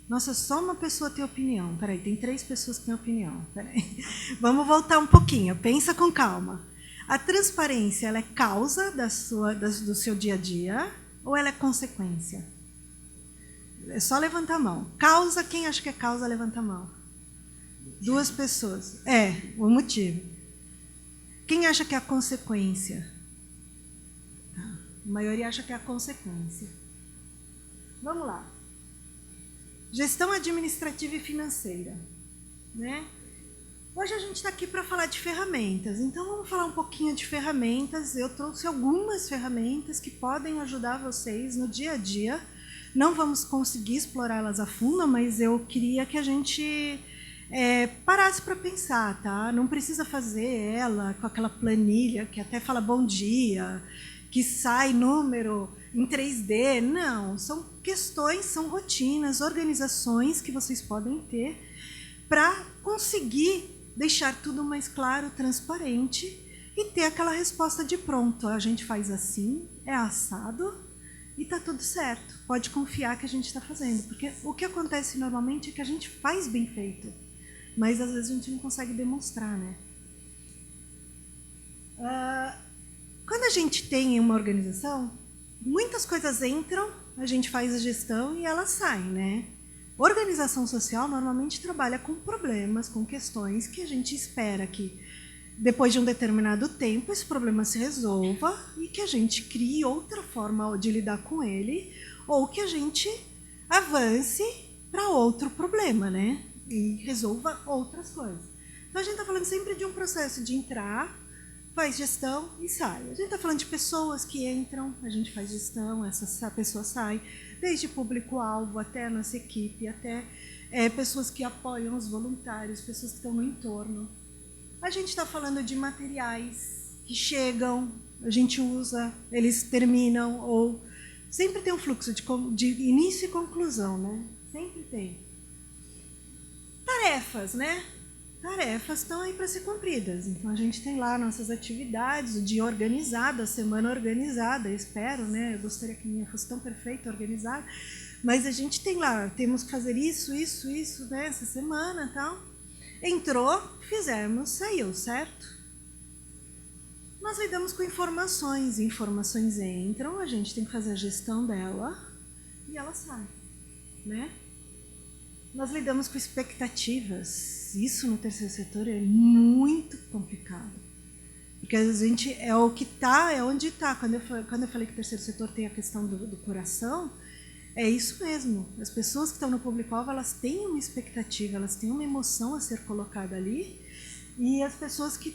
Nossa, só uma pessoa tem opinião. Peraí, tem 3 pessoas que têm opinião. Peraí. Vamos voltar um pouquinho. Pensa com calma. A transparência, ela é causa do seu dia a dia ou ela é consequência? É só levantar a mão. Causa, quem acha que é causa, levanta a mão. 2 pessoas. O motivo. Quem acha que é a consequência? Tá. A maioria acha que é a consequência. Vamos lá. Gestão administrativa e financeira. Né? Hoje a gente está aqui para falar de ferramentas. Então, vamos falar um pouquinho de ferramentas. Eu trouxe algumas ferramentas que podem ajudar vocês no dia a dia. Não vamos conseguir explorá-las a fundo, mas eu queria que a gente parasse para pensar, tá? Não precisa fazer ela com aquela planilha que até fala bom dia, que sai número em 3D. Não, são questões, são rotinas, organizações que vocês podem ter para conseguir deixar tudo mais claro, transparente e ter aquela resposta de pronto. A gente faz assim, é assado e está tudo certo. Pode confiar que a gente está fazendo. Porque o que acontece normalmente é que a gente faz bem feito, mas às vezes a gente não consegue demonstrar, né? Quando a gente tem uma organização, muitas coisas entram, a gente faz a gestão e elas saem, né? Organização social normalmente trabalha com problemas, com questões que a gente espera que, depois de um determinado tempo, esse problema se resolva e que a gente crie outra forma de lidar com ele ou que a gente avance para outro problema, né? E resolva outras coisas. Então, a gente está falando sempre de um processo de entrar, faz gestão e sai. A gente está falando de pessoas que entram, a gente faz gestão, essa pessoa sai, desde público-alvo até a nossa equipe, até pessoas que apoiam os voluntários, pessoas que estão no entorno. A gente está falando de materiais que chegam, a gente usa, eles terminam, ou sempre tem um fluxo de início e conclusão, né? Sempre tem. Tarefas, né? Tarefas estão aí para ser cumpridas. Então, a gente tem lá nossas atividades, o dia organizado, a semana organizada, eu espero, né? Eu gostaria que a minha fosse tão perfeita, organizada. Mas a gente tem lá, temos que fazer isso, né? Essa semana e tal. Entrou, fizemos, saiu, certo? Nós lidamos com informações. Informações entram, a gente tem que fazer a gestão dela e ela sai, né? Nós lidamos com expectativas. Isso no terceiro setor é muito complicado. Porque a gente é o que está, é onde está. Quando eu falei que o terceiro setor tem a questão do coração, é isso mesmo. As pessoas que estão no público-alvo, elas têm uma expectativa, elas têm uma emoção a ser colocada ali. E as pessoas que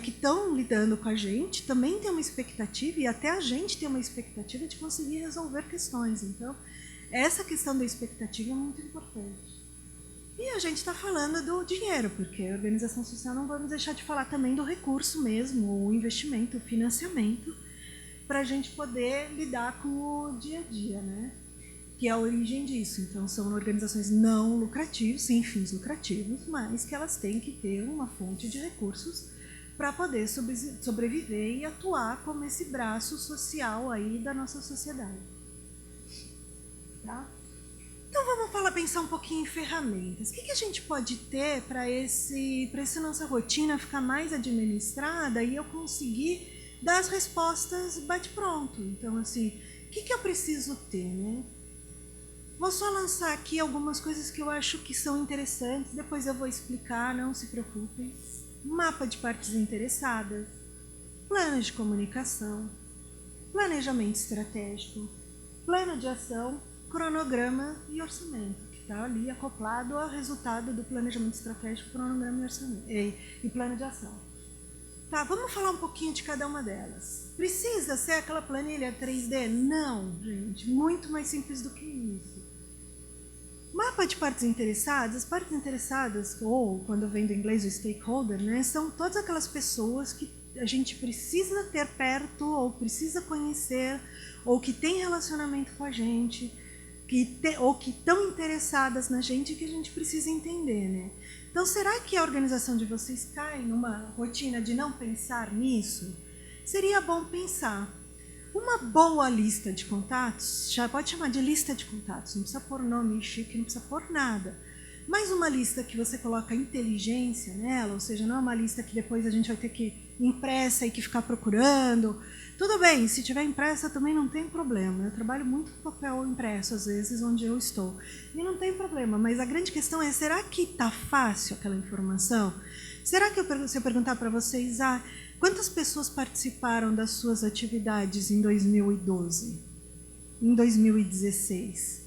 estão lidando com a gente também têm uma expectativa, e até a gente tem uma expectativa de conseguir resolver questões. Então, essa questão da expectativa é muito importante. E a gente está falando do dinheiro, porque a organização social não vamos deixar de falar também do recurso mesmo, o investimento, o financiamento, para a gente poder lidar com o dia a dia, né? Que é a origem disso. Então, são organizações não lucrativas, sem fins lucrativos, mas que elas têm que ter uma fonte de recursos para poder sobreviver e atuar como esse braço social aí da nossa sociedade. Tá? Então, vamos pensar um pouquinho em ferramentas. O que a gente pode ter para essa nossa rotina ficar mais administrada e eu conseguir dar as respostas bate-pronto? Então, assim, o que eu preciso ter, né? Vou só lançar aqui algumas coisas que eu acho que são interessantes, depois eu vou explicar, não se preocupem. Mapa de partes interessadas, planos de comunicação, planejamento estratégico, plano de ação, cronograma e orçamento, que está ali acoplado ao resultado do planejamento estratégico, cronograma e orçamento, e plano de ação. Tá, vamos falar um pouquinho de cada uma delas. Precisa ser aquela planilha 3D? Não, gente, muito mais simples do que isso. Mapa de partes interessadas. As partes interessadas, ou quando vem do inglês o stakeholder, né, são todas aquelas pessoas que a gente precisa ter perto, ou precisa conhecer, ou que tem relacionamento com a gente, ou que estão interessadas na gente, que a gente precisa entender, né? Então, será que a organização de vocês cai numa rotina de não pensar nisso? Seria bom pensar. Uma boa lista de contatos, já pode chamar de lista de contatos, não precisa pôr nome chique, não precisa pôr nada. Mas uma lista que você coloca inteligência nela, ou seja, não é uma lista que depois a gente vai ter que impressa e que ficar procurando. Tudo bem, se tiver impressa também não tem problema. Eu trabalho muito com papel impresso, às vezes, onde eu estou. E não tem problema, mas a grande questão é, será que está fácil aquela informação? Será que se eu perguntar para vocês, quantas pessoas participaram das suas atividades em 2012? Em 2016?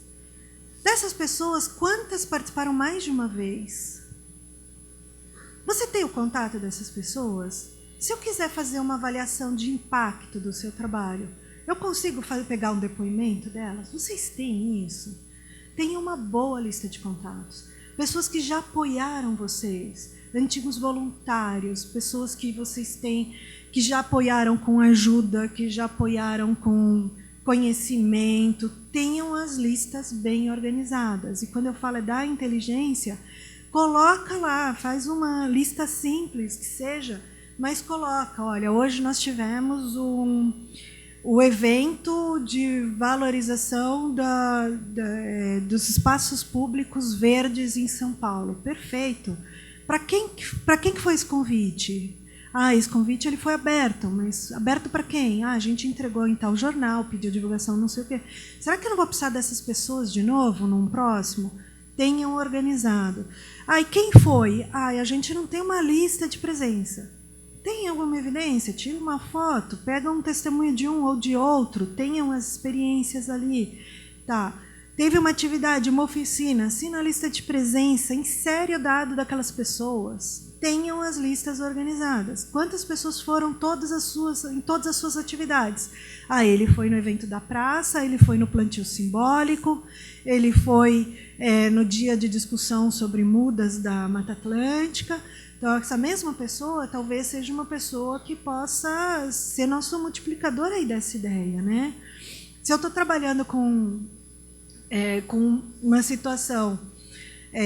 Dessas pessoas, quantas participaram mais de uma vez? Você tem o contato dessas pessoas? Se eu quiser fazer uma avaliação de impacto do seu trabalho, eu consigo pegar um depoimento delas? Vocês têm isso? Tenham uma boa lista de contatos. Pessoas que já apoiaram vocês, antigos voluntários, pessoas que vocês têm, que já apoiaram com ajuda, que já apoiaram com conhecimento. Tenham as listas bem organizadas. E quando eu falo da inteligência, coloca lá, faz uma lista simples que seja, mas coloca, olha, hoje nós tivemos o evento de valorização dos espaços públicos verdes em São Paulo. Perfeito. Para quem que foi esse convite? Esse convite ele foi aberto, mas aberto para quem? A gente entregou em tal jornal, pediu divulgação, não sei o quê. Será que eu não vou precisar dessas pessoas de novo, num próximo? Tenham organizado. E quem foi? A gente não tem uma lista de presença. Tem alguma evidência? Tira uma foto, pega um testemunho de um ou de outro, tenham as experiências ali. Tá. Teve uma atividade, uma oficina, assina a lista de presença, insere o dado daquelas pessoas. Tenham as listas organizadas. Quantas pessoas foram em todas as suas atividades? Ele foi no evento da praça, ele foi no plantio simbólico, ele foi no dia de discussão sobre mudas da Mata Atlântica. Então, essa mesma pessoa talvez seja uma pessoa que possa ser nosso multiplicador aí dessa ideia, né? Se eu estou trabalhando com uma situação,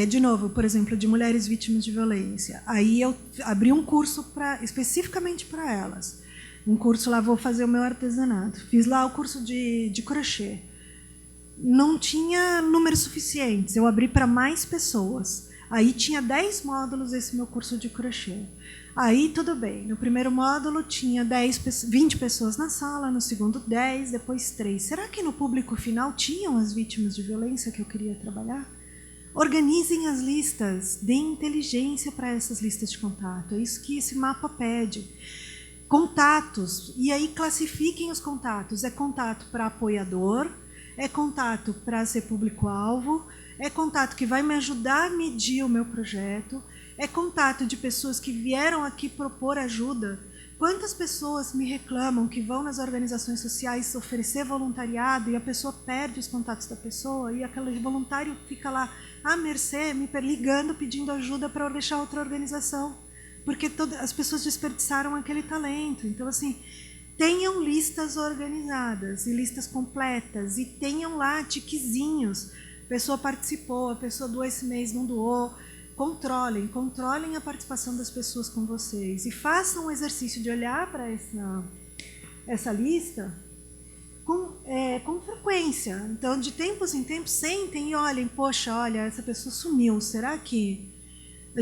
de novo, por exemplo, de mulheres vítimas de violência, aí eu abri um curso especificamente para elas. Um curso lá, vou fazer o meu artesanato. Fiz lá o curso de crochê. Não tinha números suficientes, eu abri para mais pessoas. Aí tinha 10 módulos esse meu curso de crochê. Aí tudo bem, no primeiro módulo tinha 20 pessoas na sala, no segundo 10, depois 3. Será que no público final tinham as vítimas de violência que eu queria trabalhar? Organizem as listas, deem inteligência para essas listas de contato. É isso que esse mapa pede. Contatos, e aí classifiquem os contatos. É contato para apoiador, é contato para ser público-alvo, é contato que vai me ajudar a medir o meu projeto, é contato de pessoas que vieram aqui propor ajuda. Quantas pessoas me reclamam que vão nas organizações sociais oferecer voluntariado e a pessoa perde os contatos da pessoa e aquele voluntário fica lá à mercê, me ligando, pedindo ajuda para eu deixar outra organização, porque as pessoas desperdiçaram aquele talento. Então, assim, tenham listas organizadas e listas completas e tenham lá tiquezinhos. A pessoa participou, a pessoa doou esse mês, não doou. Controlem a participação das pessoas com vocês e façam um exercício de olhar para essa lista com frequência. Então, de tempos em tempos, sentem e olhem, poxa, olha, essa pessoa sumiu, será que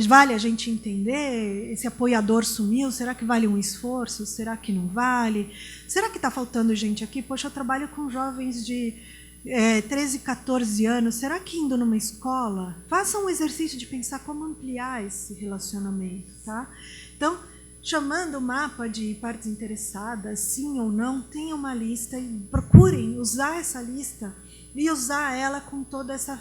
vale a gente entender? Esse apoiador sumiu, será que vale um esforço? Será que não vale? Será que está faltando gente aqui? Poxa, eu trabalho com jovens de 13, 14 anos, será que indo numa escola? Façam um exercício de pensar como ampliar esse relacionamento, tá? Então, chamando o mapa de partes interessadas, sim ou não, tenham uma lista e procurem usar essa lista e usar ela com toda essa...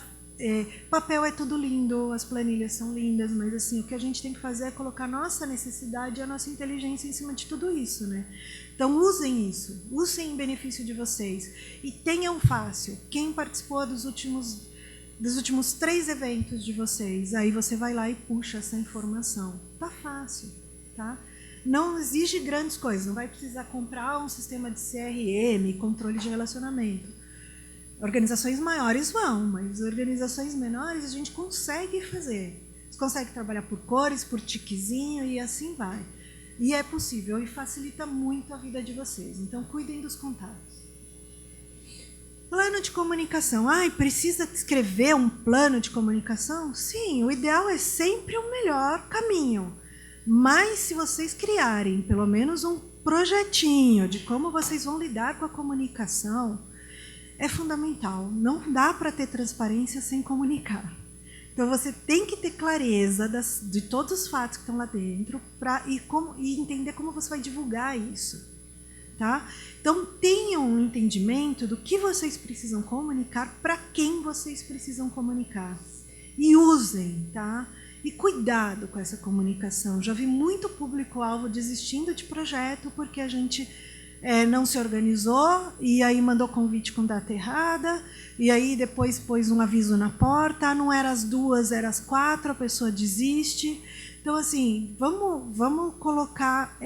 papel é tudo lindo, as planilhas são lindas, mas assim, o que a gente tem que fazer é colocar a nossa necessidade e a nossa inteligência em cima de tudo isso, né? Então, usem isso, usem em benefício de vocês. E tenham fácil. Quem participou dos últimos 3 eventos de vocês, aí você vai lá e puxa essa informação. Tá fácil, tá? Não exige grandes coisas, não vai precisar comprar um sistema de CRM, controle de relacionamento. Organizações maiores vão, mas organizações menores a gente consegue fazer. Você consegue trabalhar por cores, por tiquezinho e assim vai. E é possível e facilita muito a vida de vocês. Então, cuidem dos contatos. Plano de comunicação. Precisa escrever um plano de comunicação? Sim, o ideal é sempre o melhor caminho. Mas se vocês criarem pelo menos um projetinho de como vocês vão lidar com a comunicação é fundamental. Não dá para ter transparência sem comunicar. Então, você tem que ter clareza de todos os fatos que estão lá dentro e entender como você vai divulgar isso. Tá? Então, tenham um entendimento do que vocês precisam comunicar, para quem vocês precisam comunicar. E usem, tá? E cuidado com essa comunicação. Já vi muito público-alvo desistindo de projeto porque a gente não se organizou e aí mandou convite com data errada e aí depois pôs um aviso na porta, não era as 2, era as 4, a pessoa desiste. Então, assim, vamos colocar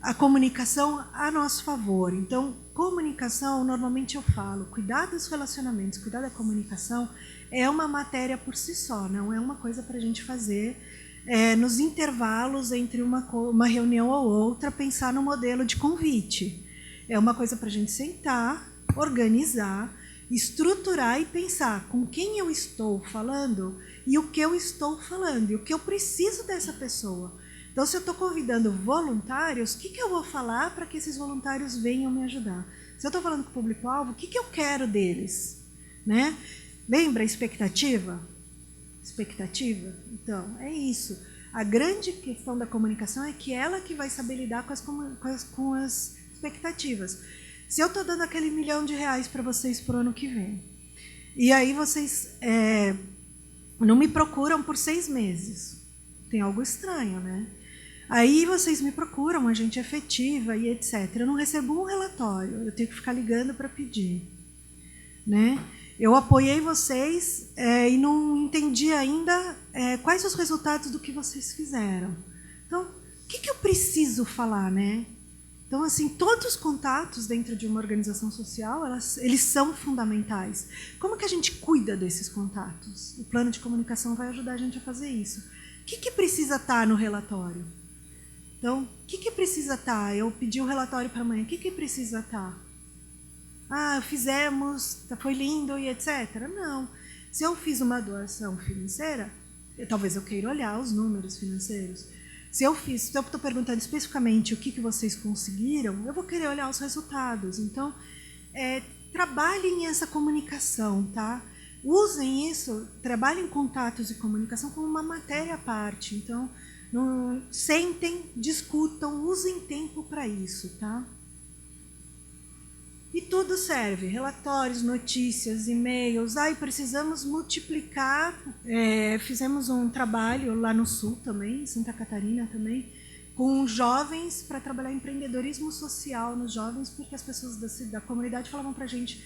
a comunicação a nosso favor. Então, comunicação, normalmente eu falo, cuidar dos relacionamentos, cuidar da comunicação é uma matéria por si só, não é uma coisa para a gente fazer nos intervalos entre uma reunião ou outra, pensar no modelo de convite. É uma coisa para a gente sentar, organizar, estruturar e pensar com quem eu estou falando e o que eu estou falando, e o que eu preciso dessa pessoa. Então, se eu estou convidando voluntários, o que eu vou falar para que esses voluntários venham me ajudar? Se eu estou falando com o público-alvo, o que eu quero deles? Né? Lembra a expectativa? Expectativa? Então, é isso. A grande questão da comunicação é que ela que vai saber lidar com as expectativas. Se eu estou dando aquele R$1 milhão para vocês para o ano que vem, e aí vocês não me procuram por 6 meses, tem algo estranho, né? Aí vocês me procuram, a gente efetiva e etc. Eu não recebo um relatório, eu tenho que ficar ligando para pedir. Né? Eu apoiei vocês e não entendi ainda quais os resultados do que vocês fizeram. Então, o que eu preciso falar, né? Então, assim, todos os contatos dentro de uma organização social, eles são fundamentais. Como que a gente cuida desses contatos? O plano de comunicação vai ajudar a gente a fazer isso. O que precisa estar no relatório? Então, o que precisa estar? Eu pedi um relatório para amanhã. O que precisa estar? Ah, fizemos, foi lindo e etc. Não. Se eu fiz uma doação financeira, talvez eu queira olhar os números financeiros. Se eu estou perguntando especificamente o que vocês conseguiram, eu vou querer olhar os resultados. Então, trabalhem essa comunicação, tá? Usem isso, trabalhem contatos e comunicação como uma matéria à parte. Então, sentem, discutam, usem tempo para isso, tá? E tudo serve, relatórios, notícias, e-mails. Precisamos multiplicar. Fizemos um trabalho lá no Sul também, em Santa Catarina também, com jovens para trabalhar empreendedorismo social nos jovens, porque as pessoas da comunidade falavam para a gente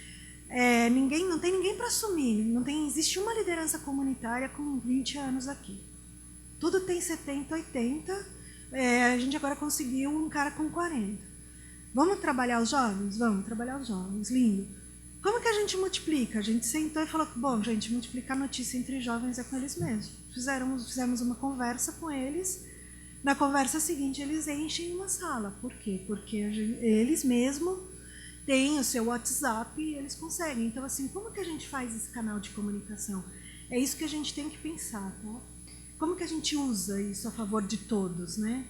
não tem ninguém para assumir, existe uma liderança comunitária com 20 anos aqui. Tudo tem 70, 80, a gente agora conseguiu um cara com 40. Vamos trabalhar os jovens? Vamos trabalhar os jovens, lindo. Como que a gente multiplica? A gente sentou e falou, bom, gente, multiplicar notícia entre jovens é com eles mesmos. Fizemos uma conversa com eles, na conversa seguinte eles enchem uma sala. Por quê? Porque eles mesmos têm o seu WhatsApp e eles conseguem. Então, assim, como que a gente faz esse canal de comunicação? É isso que a gente tem que pensar, tá? Como que a gente usa isso a favor de todos, né?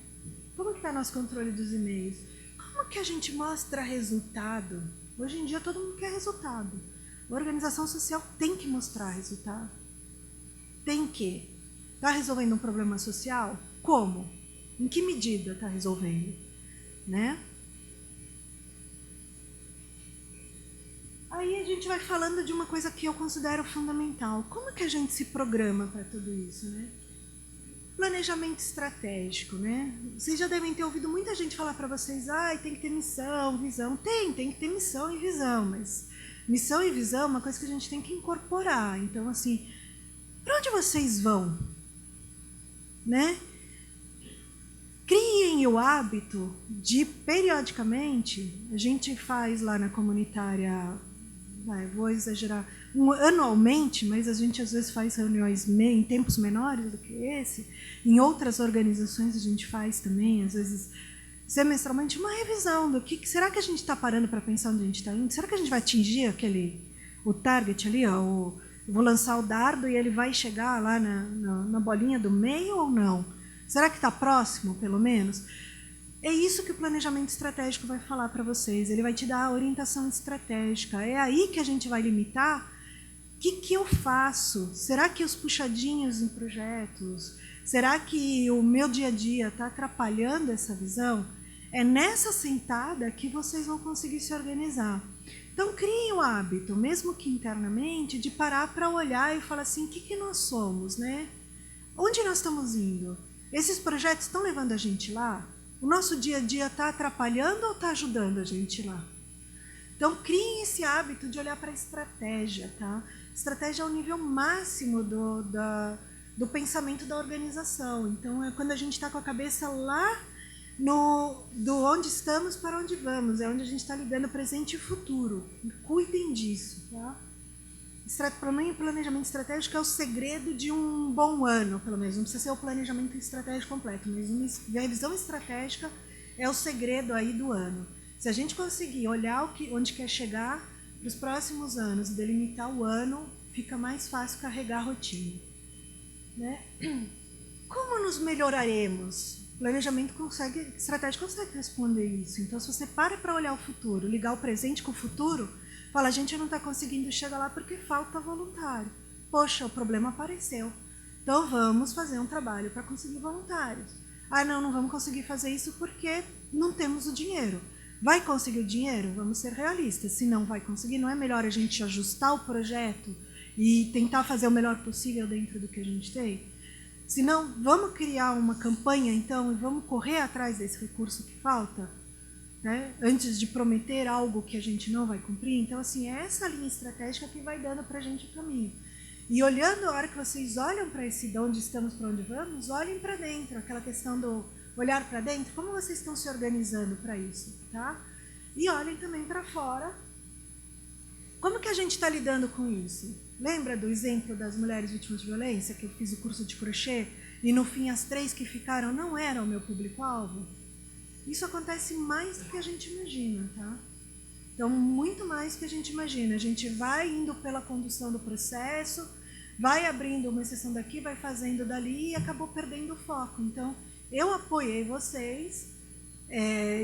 Como que está nosso controle dos e-mails? Como que a gente mostra resultado? Hoje em dia todo mundo quer resultado. A organização social tem que mostrar resultado. Tem que. Está resolvendo um problema social? Como? Em que medida está resolvendo? Né? Aí a gente vai falando de uma coisa que eu considero fundamental. Como que a gente se programa para tudo isso, né? Planejamento estratégico, né? Vocês já devem ter ouvido muita gente falar para vocês, tem que ter missão, visão. Tem que ter missão e visão, mas missão e visão é uma coisa que a gente tem que incorporar. Então, assim, para onde vocês vão? Né? Criem o hábito de, periodicamente, a gente faz lá na comunitária, vou exagerar, anualmente, mas a gente às vezes faz reuniões em tempos menores do que esse. Em outras organizações a gente faz também, às vezes semestralmente, uma revisão do que será que a gente está parando para pensar onde a gente está indo? Será que a gente vai atingir o target ali? Eu vou lançar o dardo e ele vai chegar lá na bolinha do meio ou não? Será que está próximo, pelo menos? É isso que o planejamento estratégico vai falar para vocês. Ele vai te dar a orientação estratégica. É aí que a gente vai limitar o que eu faço. Será que os puxadinhos em projetos, será que o meu dia a dia está atrapalhando essa visão? É nessa sentada que vocês vão conseguir se organizar. Então, criem o hábito, mesmo que internamente, de parar para olhar e falar assim, o que nós somos, né? Onde nós estamos indo? Esses projetos estão levando a gente lá? O nosso dia a dia está atrapalhando ou está ajudando a gente lá? Então, criem esse hábito de olhar para a estratégia, tá? Estratégia é o nível máximo do pensamento da organização. Então, é quando a gente está com a cabeça lá do onde estamos para onde vamos. É onde a gente está ligando presente e futuro. Cuidem disso, tá? Para mim, o planejamento estratégico é o segredo de um bom ano, pelo menos. Não precisa ser o planejamento estratégico completo, mas a visão estratégica é o segredo aí do ano. Se a gente conseguir olhar onde quer chegar para os próximos anos e delimitar o ano, fica mais fácil carregar a rotina, né? Como nos melhoraremos? O planejamento estratégico consegue responder isso. Então, se você para olhar o futuro, ligar o presente com o futuro, fala, a gente não está conseguindo chegar lá porque falta voluntário. Poxa, o problema apareceu. Então, vamos fazer um trabalho para conseguir voluntários. Ah, não vamos conseguir fazer isso porque não temos o dinheiro. Vai conseguir o dinheiro? Vamos ser realistas. Se não vai conseguir, não é melhor a gente ajustar o projeto e tentar fazer o melhor possível dentro do que a gente tem? Se não, vamos criar uma campanha, então, e vamos correr atrás desse recurso que falta? Né? Antes de prometer algo que a gente não vai cumprir. Então, assim, é essa linha estratégica que vai dando para a gente o caminho. E olhando, a hora que vocês olham para esse de onde estamos, para onde vamos, olhem para dentro, aquela questão do olhar para dentro, como vocês estão se organizando para isso, tá? E olhem também para fora. Como que a gente está lidando com isso? Lembra do exemplo das mulheres vítimas de violência, que eu fiz o curso de crochê, e no fim as 3 que ficaram não eram o meu público-alvo? Isso acontece mais do que a gente imagina, tá? Então, muito mais do que a gente imagina. A gente vai indo pela condução do processo, vai abrindo uma exceção daqui, vai fazendo dali e acabou perdendo o foco. Então, eu apoiei vocês,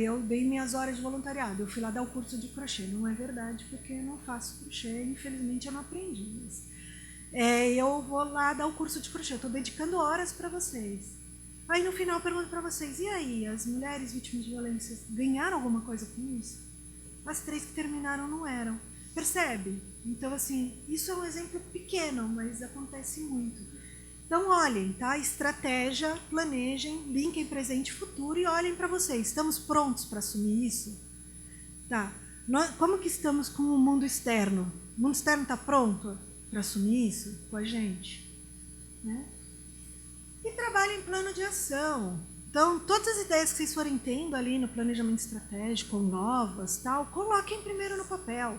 eu dei minhas horas de voluntariado, eu fui lá dar o curso de crochê. Não é verdade, porque eu não faço crochê, infelizmente eu não aprendi. Mas, eu vou lá dar o curso de crochê, eu estou dedicando horas para vocês. Aí no final eu pergunto para vocês, e aí, as mulheres vítimas de violência ganharam alguma coisa com isso? As 3 que terminaram não eram. Percebe? Então, assim, isso é um exemplo pequeno, mas acontece muito. Então, olhem, tá? Estratégia, planejem, linkem presente e futuro e olhem para vocês. Estamos prontos para assumir isso? Tá. Como que estamos com o mundo externo? O mundo externo está pronto para assumir isso com a gente? Né? E trabalhem em plano de ação. Então, todas as ideias que vocês forem tendo ali no planejamento estratégico, ou novas, tal, coloquem primeiro no papel,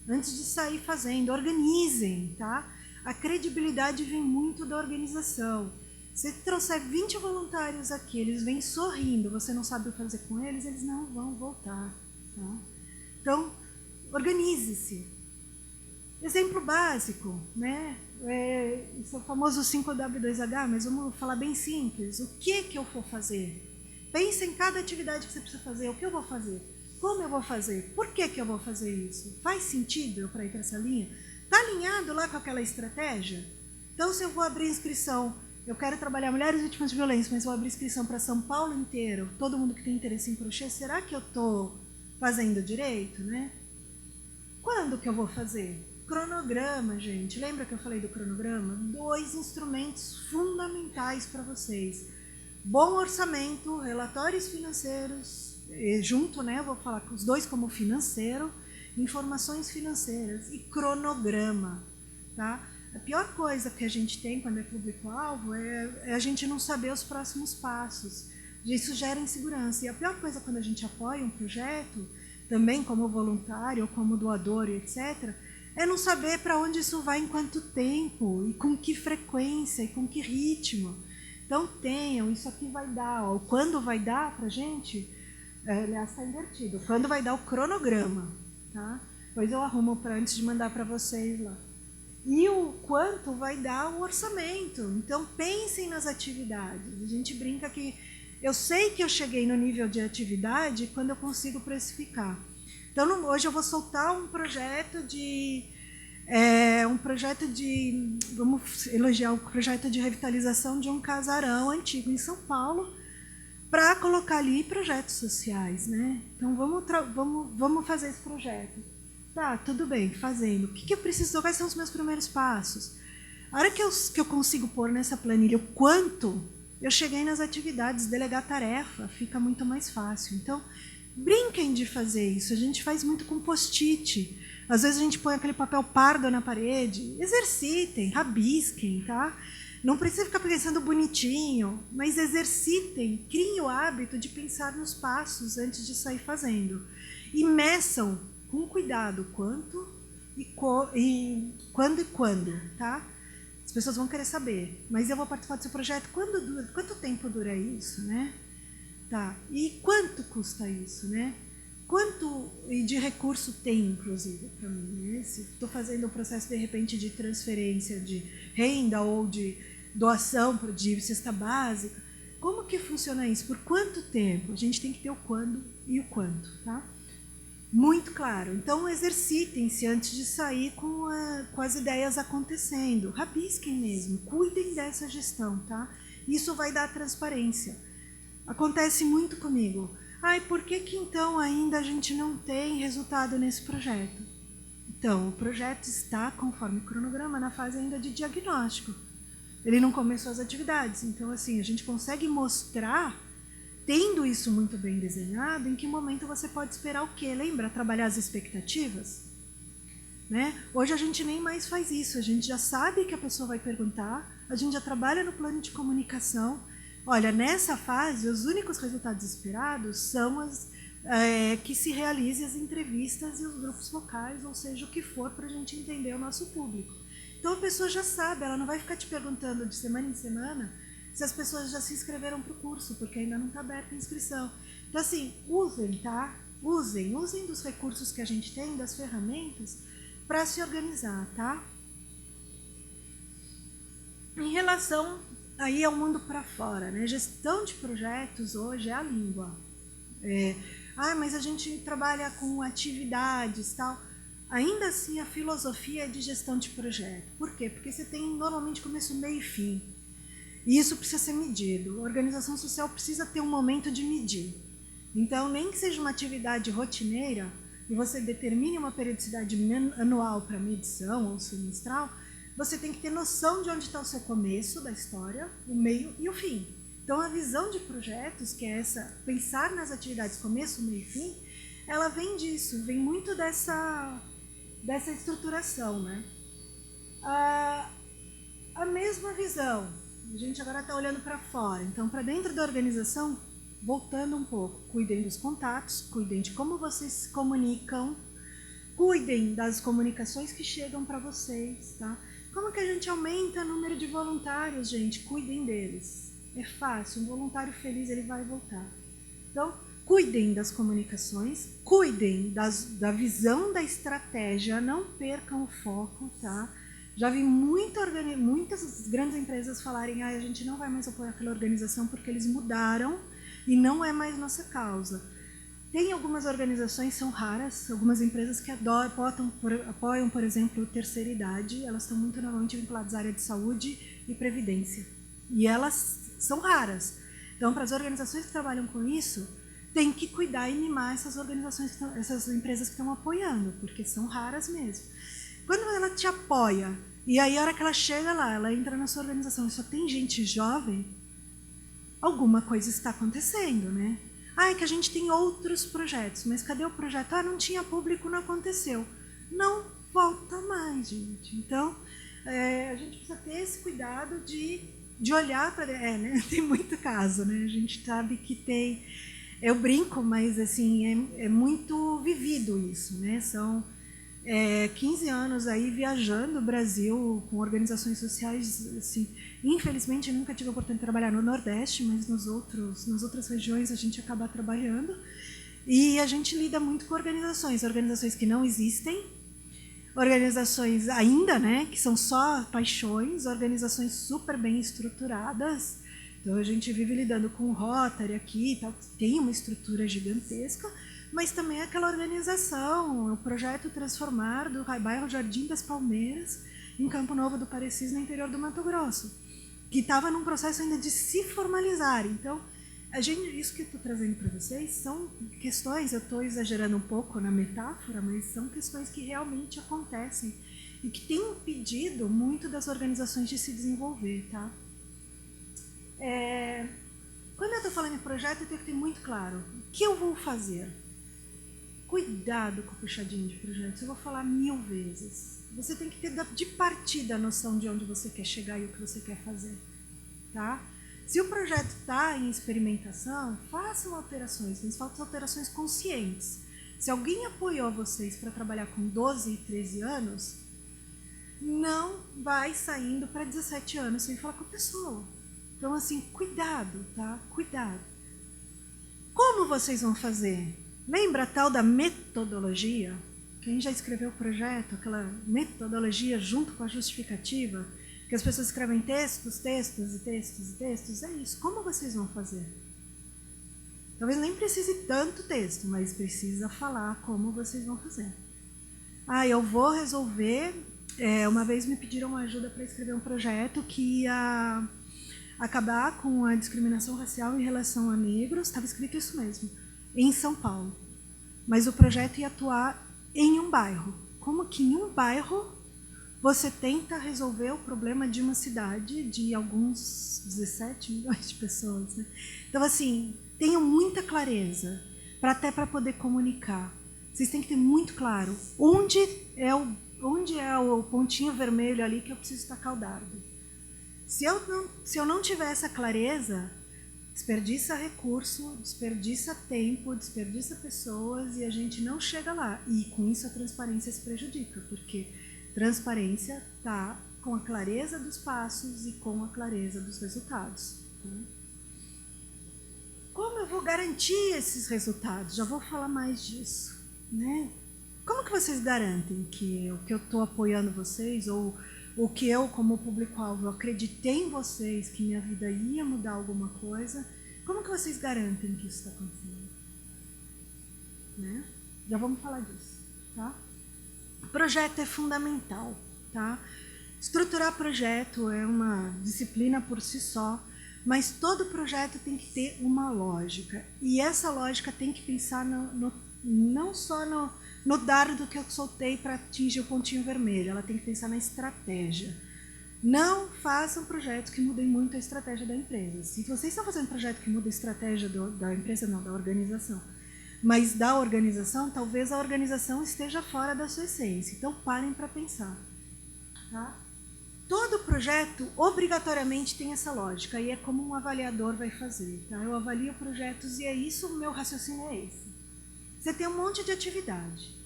antes de sair fazendo. Organizem, tá? A credibilidade vem muito da organização. Se você trouxer 20 voluntários aqui, eles vêm sorrindo, você não sabe o que fazer com eles, eles não vão voltar, tá? Então, organize-se. Exemplo básico, né? Isso é o famoso 5W2H, mas vamos falar bem simples. O que eu vou fazer? Pense em cada atividade que você precisa fazer. O que eu vou fazer? Como eu vou fazer? Por que eu vou fazer isso? Faz sentido eu para ir para essa linha? Está alinhado lá com aquela estratégia? Então, se eu vou abrir inscrição, eu quero trabalhar mulheres vítimas de violência, mas vou abrir inscrição para São Paulo inteiro, todo mundo que tem interesse em crochê, será que eu estou fazendo direito, né? Quando que eu vou fazer? Cronograma, gente. Lembra que eu falei do cronograma? 2 instrumentos fundamentais para vocês. Bom orçamento, relatórios financeiros, junto, né? Eu vou falar com os 2 como financeiro, informações financeiras e cronograma, tá? A pior coisa que a gente tem quando é público-alvo é a gente não saber os próximos passos. Isso gera insegurança. E a pior coisa quando a gente apoia um projeto, também como voluntário ou como doador e etc., é não saber para onde isso vai em quanto tempo, e com que frequência, e com que ritmo. Então, tenham, isso aqui vai dar, ó, quando vai dar para a gente, aliás, está invertido, quando vai dar o cronograma, tá? Depois eu arrumo antes de mandar para vocês lá. E o quanto vai dar o orçamento. Então, pensem nas atividades. A gente brinca que Eu sei que eu cheguei no nível de atividade quando eu consigo precificar. Então, hoje eu vou soltar um projeto de... vamos elogiar o projeto de revitalização de um casarão antigo em São Paulo, para colocar ali projetos sociais, né? Então, vamos fazer esse projeto. Tá, tudo bem, fazendo. O que eu preciso? Quais são os meus primeiros passos? A hora que eu consigo pôr nessa planilha o quanto eu cheguei nas atividades, delegar tarefa, fica muito mais fácil. Então, brinquem de fazer isso. A gente faz muito com post-it. Às vezes a gente põe aquele papel pardo na parede. Exercitem, rabisquem, tá? Não precisa ficar pensando bonitinho, mas exercitem, criem o hábito de pensar nos passos antes de sair fazendo. E meçam com cuidado quanto e quando, tá? As pessoas vão querer saber, mas eu vou participar do seu projeto, quanto tempo dura isso, né? Tá. E quanto custa isso, né? Quanto de recurso tem, inclusive, para mim, né? Se estou fazendo um processo, de repente, de transferência de renda ou de doação de cesta básica, como que funciona isso? Por quanto tempo? A gente tem que ter o quando e o quanto, tá? Muito claro. Então, exercitem-se antes de sair com as ideias acontecendo. Rabisquem mesmo, cuidem dessa gestão, tá? Isso vai dar transparência. Acontece muito comigo. Ai, por que então ainda a gente não tem resultado nesse projeto? Então, o projeto está, conforme o cronograma, na fase ainda de diagnóstico. Ele não começou as atividades. Então, assim, a gente consegue mostrar, tendo isso muito bem desenhado, em que momento você pode esperar o quê? Lembra? Trabalhar as expectativas? Né? Hoje a gente nem mais faz isso. A gente já sabe que a pessoa vai perguntar, a gente já trabalha no plano de comunicação. Olha, nessa fase, os únicos resultados esperados são que se realizem as entrevistas e os grupos focais, ou seja, o que for, para a gente entender o nosso público. Então, a pessoa já sabe, ela não vai ficar te perguntando de semana em semana se as pessoas já se inscreveram para o curso, porque ainda não está aberta a inscrição. Então, assim, usem, tá? Usem dos recursos que a gente tem, das ferramentas, para se organizar, tá? Em relação aí ao mundo para fora, né? Gestão de projetos hoje é a língua. Mas a gente trabalha com atividades, tal. Ainda assim, a filosofia é de gestão de projeto. Por quê? Porque você tem normalmente começo, meio e fim. E isso precisa ser medido. A organização social precisa ter um momento de medir. Então, nem que seja uma atividade rotineira e você determine uma periodicidade anual para medição ou semestral, você tem que ter noção de onde está o seu começo da história, o meio e o fim. Então, a visão de projetos, que é essa, pensar nas atividades começo, meio e fim, ela vem disso, vem muito dessa estruturação, né? A mesma visão, a gente agora está olhando para fora. Então, para dentro da organização, voltando um pouco, cuidem dos contatos, cuidem de como vocês se comunicam, cuidem das comunicações que chegam para vocês, tá? Como que a gente aumenta o número de voluntários, gente? Cuidem deles. É fácil, um voluntário feliz, ele vai voltar. Então, cuidem das comunicações, cuidem da visão da estratégia, não percam o foco, tá? Já vi muitas grandes empresas falarem, a gente não vai mais apoiar aquela organização porque eles mudaram e não é mais nossa causa. Tem algumas organizações, são raras, algumas empresas que apoiam, por exemplo, terceira idade, elas estão muito normalmente vinculadas à área de saúde e previdência. E elas são raras. Então, para as organizações que trabalham com isso, tem que cuidar e mimar essas organizações, essas empresas que estão apoiando, porque são raras mesmo. Quando ela te apoia, e aí a hora que ela chega lá, ela entra na sua organização e só tem gente jovem, alguma coisa está acontecendo, né? É que a gente tem outros projetos, mas cadê o projeto? Não tinha público, não aconteceu. Não volta mais, gente. Então, a gente precisa ter esse cuidado de olhar para... né? Tem muito caso, né? A gente sabe que tem... Eu brinco, mas assim, é muito vivido isso, né? São 15 anos aí viajando o Brasil com organizações sociais, assim, infelizmente eu nunca tive a oportunidade de trabalhar no Nordeste, mas nas outras regiões a gente acaba trabalhando, e a gente lida muito com organizações que não existem, organizações ainda, né, que são só paixões, organizações super bem estruturadas, Então, a gente vive lidando com o Rotary aqui, tal, tem uma estrutura gigantesca, mas também aquela organização, o projeto Transformar do bairro Jardim das Palmeiras, em Campo Novo do Parecis, no interior do Mato Grosso, que estava num processo ainda de se formalizar. Então, isso que eu estou trazendo para vocês são questões, eu estou exagerando um pouco na metáfora, mas são questões que realmente acontecem e que têm impedido muito das organizações de se desenvolver, tá? Quando eu estou falando em projeto, eu tenho que ter muito claro o que eu vou fazer. Cuidado com o puxadinho de projetos, eu vou falar 1000 vezes. Você tem que ter de partida a noção de onde você quer chegar e o que você quer fazer, tá? Se o projeto está em experimentação, façam alterações, mas façam alterações conscientes. Se alguém apoiou vocês para trabalhar com 12 e 13 anos, não vai saindo para 17 anos sem falar com a pessoa. Então, assim, cuidado, tá? Cuidado. Como vocês vão fazer? Lembra a tal da metodologia? Quem já escreveu o projeto, aquela metodologia junto com a justificativa, que as pessoas escrevem textos, textos e textos e textos, é isso. Como vocês vão fazer? Talvez nem precise tanto texto, mas precisa falar como vocês vão fazer. Eu vou resolver... uma vez me pediram ajuda para escrever um projeto que ia acabar com a discriminação racial em relação a negros, estava escrito isso mesmo, em São Paulo. Mas o projeto ia atuar em um bairro. Como que em um bairro você tenta resolver o problema de uma cidade de alguns 17 milhões de pessoas, né? Então, assim, tenham muita clareza, até para poder comunicar. Vocês têm que ter muito claro onde é o pontinho vermelho ali que eu preciso tacar o dardo. Se eu não tiver essa clareza, desperdiça recurso, desperdiça tempo, desperdiça pessoas e a gente não chega lá. E com isso a transparência se prejudica, porque transparência está com a clareza dos passos e com a clareza dos resultados. Como eu vou garantir esses resultados? Já vou falar mais disso, né? Como que vocês garantem que o que eu estou apoiando vocês, ou o que eu, como público-alvo, acreditei em vocês, que minha vida ia mudar alguma coisa, como que vocês garantem que isso está acontecendo? Né? Já vamos falar disso, tá? Projeto é fundamental, tá? Estruturar projeto é uma disciplina por si só, mas todo projeto tem que ter uma lógica. E essa lógica tem que pensar não só no dardo que eu soltei para atingir o pontinho vermelho, ela tem que pensar na estratégia. Não façam projetos que mudem muito a estratégia da empresa. Se vocês estão fazendo um projeto que muda a estratégia da empresa, não, da organização, mas da organização, talvez a organização esteja fora da sua essência. Então, parem para pensar. Tá? Todo projeto, obrigatoriamente, tem essa lógica, e é como um avaliador vai fazer. Tá? Eu avalio projetos e é isso, o meu raciocínio é esse. Você tem um monte de atividade.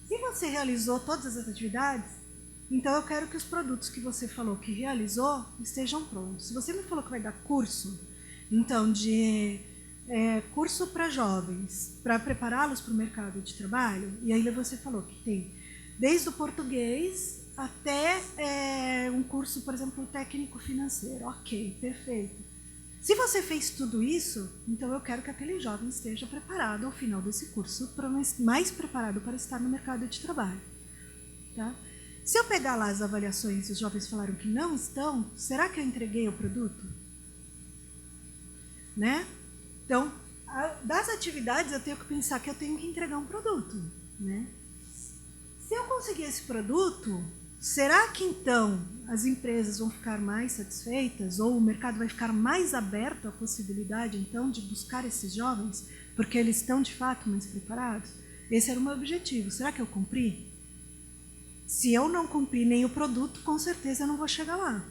Se você realizou todas as atividades, então eu quero que os produtos que você falou que realizou estejam prontos. Se você me falou que vai dar curso, então curso para jovens, para prepará-los para o mercado de trabalho, e aí você falou que tem desde o português até um curso, por exemplo, técnico financeiro. Ok, perfeito. Se você fez tudo isso, então eu quero que aquele jovem esteja preparado ao final desse curso, mais preparado para estar no mercado de trabalho. Tá? Se eu pegar lá as avaliações e os jovens falaram que não estão, será que eu entreguei o produto? Né? Então, das atividades eu tenho que pensar que eu tenho que entregar um produto. Né? Se eu conseguir esse produto, será que então as empresas vão ficar mais satisfeitas ou o mercado vai ficar mais aberto à possibilidade então de buscar esses jovens porque eles estão de fato mais preparados? Esse era o meu objetivo. Será que eu cumpri? Se eu não cumprir nem o produto, com certeza eu não vou chegar lá.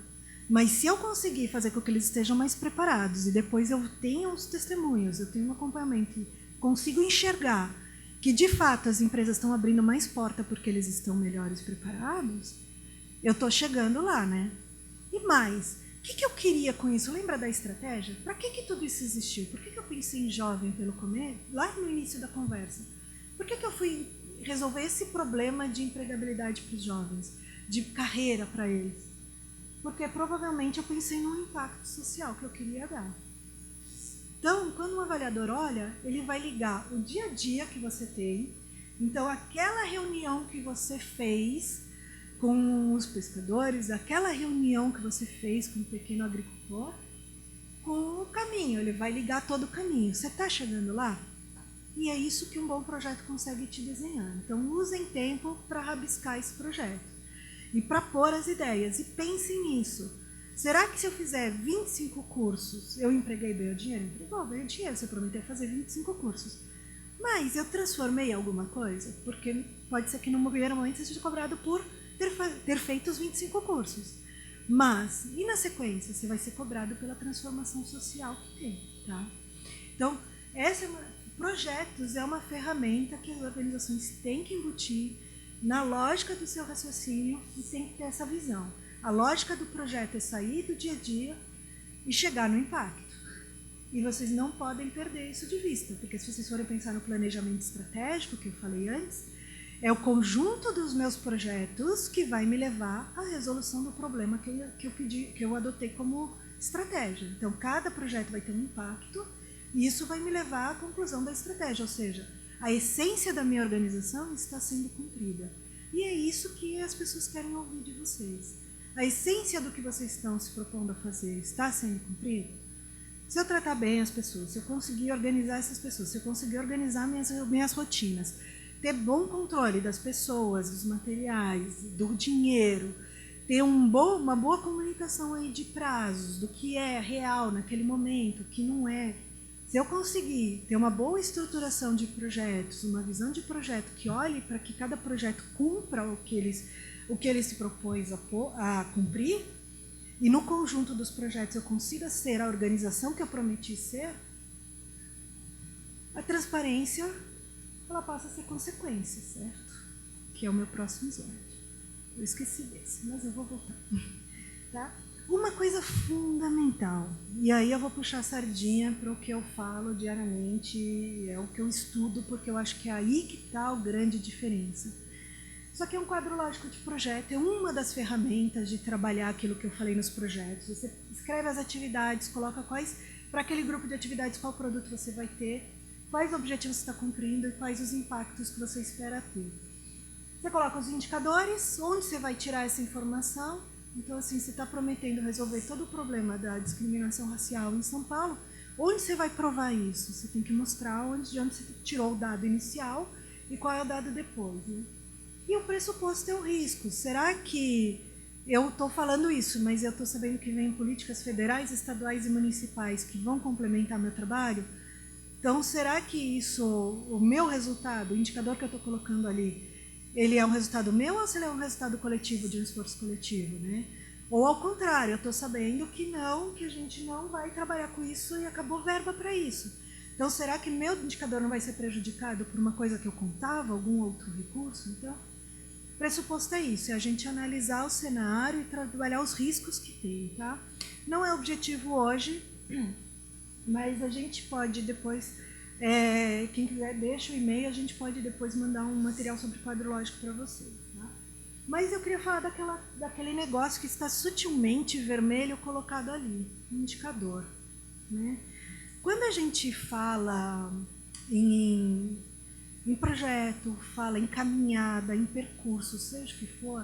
Mas se eu conseguir fazer com que eles estejam mais preparados e depois eu tenho os testemunhos, eu tenho um acompanhamento, consigo enxergar que de fato as empresas estão abrindo mais porta porque eles estão melhores preparados, eu estou chegando lá, né? E mais, o que eu queria com isso? Lembra da estratégia? Para que tudo isso existiu? Por que eu pensei em jovem pelo começo, lá no início da conversa? Por que eu fui resolver esse problema de empregabilidade para os jovens, de carreira para eles? porque provavelmente eu pensei no impacto social que eu queria dar. Então, quando um avaliador olha, ele vai ligar o dia a dia que você tem. Então, aquela reunião que você fez com os pescadores, aquela reunião que você fez com o pequeno agricultor, com o caminho. Ele vai ligar todo o caminho. Você está chegando lá? E é isso que um bom projeto consegue te desenhar. Então, usem tempo para rabiscar esse projeto e para pôr as ideias. E pensem nisso. Será que se eu fizer 25 cursos, eu empreguei bem o dinheiro? Empregou bem o dinheiro, você prometeu fazer 25 cursos. Mas eu transformei alguma coisa? Porque pode ser que no primeiro momento você seja cobrado por ter feito os 25 cursos. Mas, e na sequência, você vai ser cobrado pela transformação social que tem. Tá? Então, projetos é uma ferramenta que as organizações têm que embutir na lógica do seu raciocínio e tem que ter essa visão. A lógica do projeto é sair do dia a dia e chegar no impacto. E vocês não podem perder isso de vista, porque se vocês forem pensar no planejamento estratégico, que eu falei antes, é o conjunto dos meus projetos que vai me levar à resolução do problema que eu adotei como estratégia. Então, cada projeto vai ter um impacto e isso vai me levar à conclusão da estratégia, ou seja, a essência da minha organização está sendo cumprida. E é isso que as pessoas querem ouvir de vocês. A essência do que vocês estão se propondo a fazer está sendo cumprida? Se eu tratar bem as pessoas, se eu conseguir organizar essas pessoas, se eu conseguir organizar minhas rotinas, ter bom controle das pessoas, dos materiais, do dinheiro, ter uma boa comunicação aí de prazos, do que é real naquele momento, o que não é. Se eu conseguir ter uma boa estruturação de projetos, uma visão de projeto que olhe para que cada projeto cumpra o que ele se propôs a cumprir, e no conjunto dos projetos eu consiga ser a organização que eu prometi ser, a transparência ela passa a ser consequência, certo? Que é o meu próximo slide. Eu esqueci desse, mas eu vou voltar. Tá? Uma coisa fundamental, e aí eu vou puxar a sardinha para o que eu falo diariamente, é o que eu estudo, porque eu acho que é aí que está a grande diferença. Isso aqui é um quadro lógico de projeto, é uma das ferramentas de trabalhar aquilo que eu falei nos projetos. Você escreve as atividades, coloca para aquele grupo de atividades, qual produto você vai ter, quais objetivos você está cumprindo e quais os impactos que você espera ter. Você coloca os indicadores, onde você vai tirar essa informação. Então, assim, você está prometendo resolver todo o problema da discriminação racial em São Paulo, onde você vai provar isso? Você tem que mostrar de onde você tirou o dado inicial e qual é o dado depois, né? E o pressuposto é o risco. Será que eu estou falando isso, mas eu estou sabendo que vem políticas federais, estaduais e municipais que vão complementar meu trabalho? Então, será que isso, o meu resultado, o indicador que eu estou colocando ali, ele é um resultado meu ou se ele é um resultado coletivo, de um esforço coletivo, né? Ou ao contrário, eu estou sabendo que a gente não vai trabalhar com isso e acabou verba para isso. Então, será que meu indicador não vai ser prejudicado por uma coisa que eu contava, algum outro recurso? Então, o pressuposto é isso, é a gente analisar o cenário e trabalhar os riscos que tem, tá? Não é objetivo hoje, mas a gente pode depois, quem quiser deixa o e-mail, a gente pode depois mandar um material sobre quadro lógico para vocês, tá? Mas eu queria falar daquele negócio que está sutilmente vermelho colocado ali, indicador, né? Quando a gente fala em projeto, fala em caminhada, em percurso, seja o que for,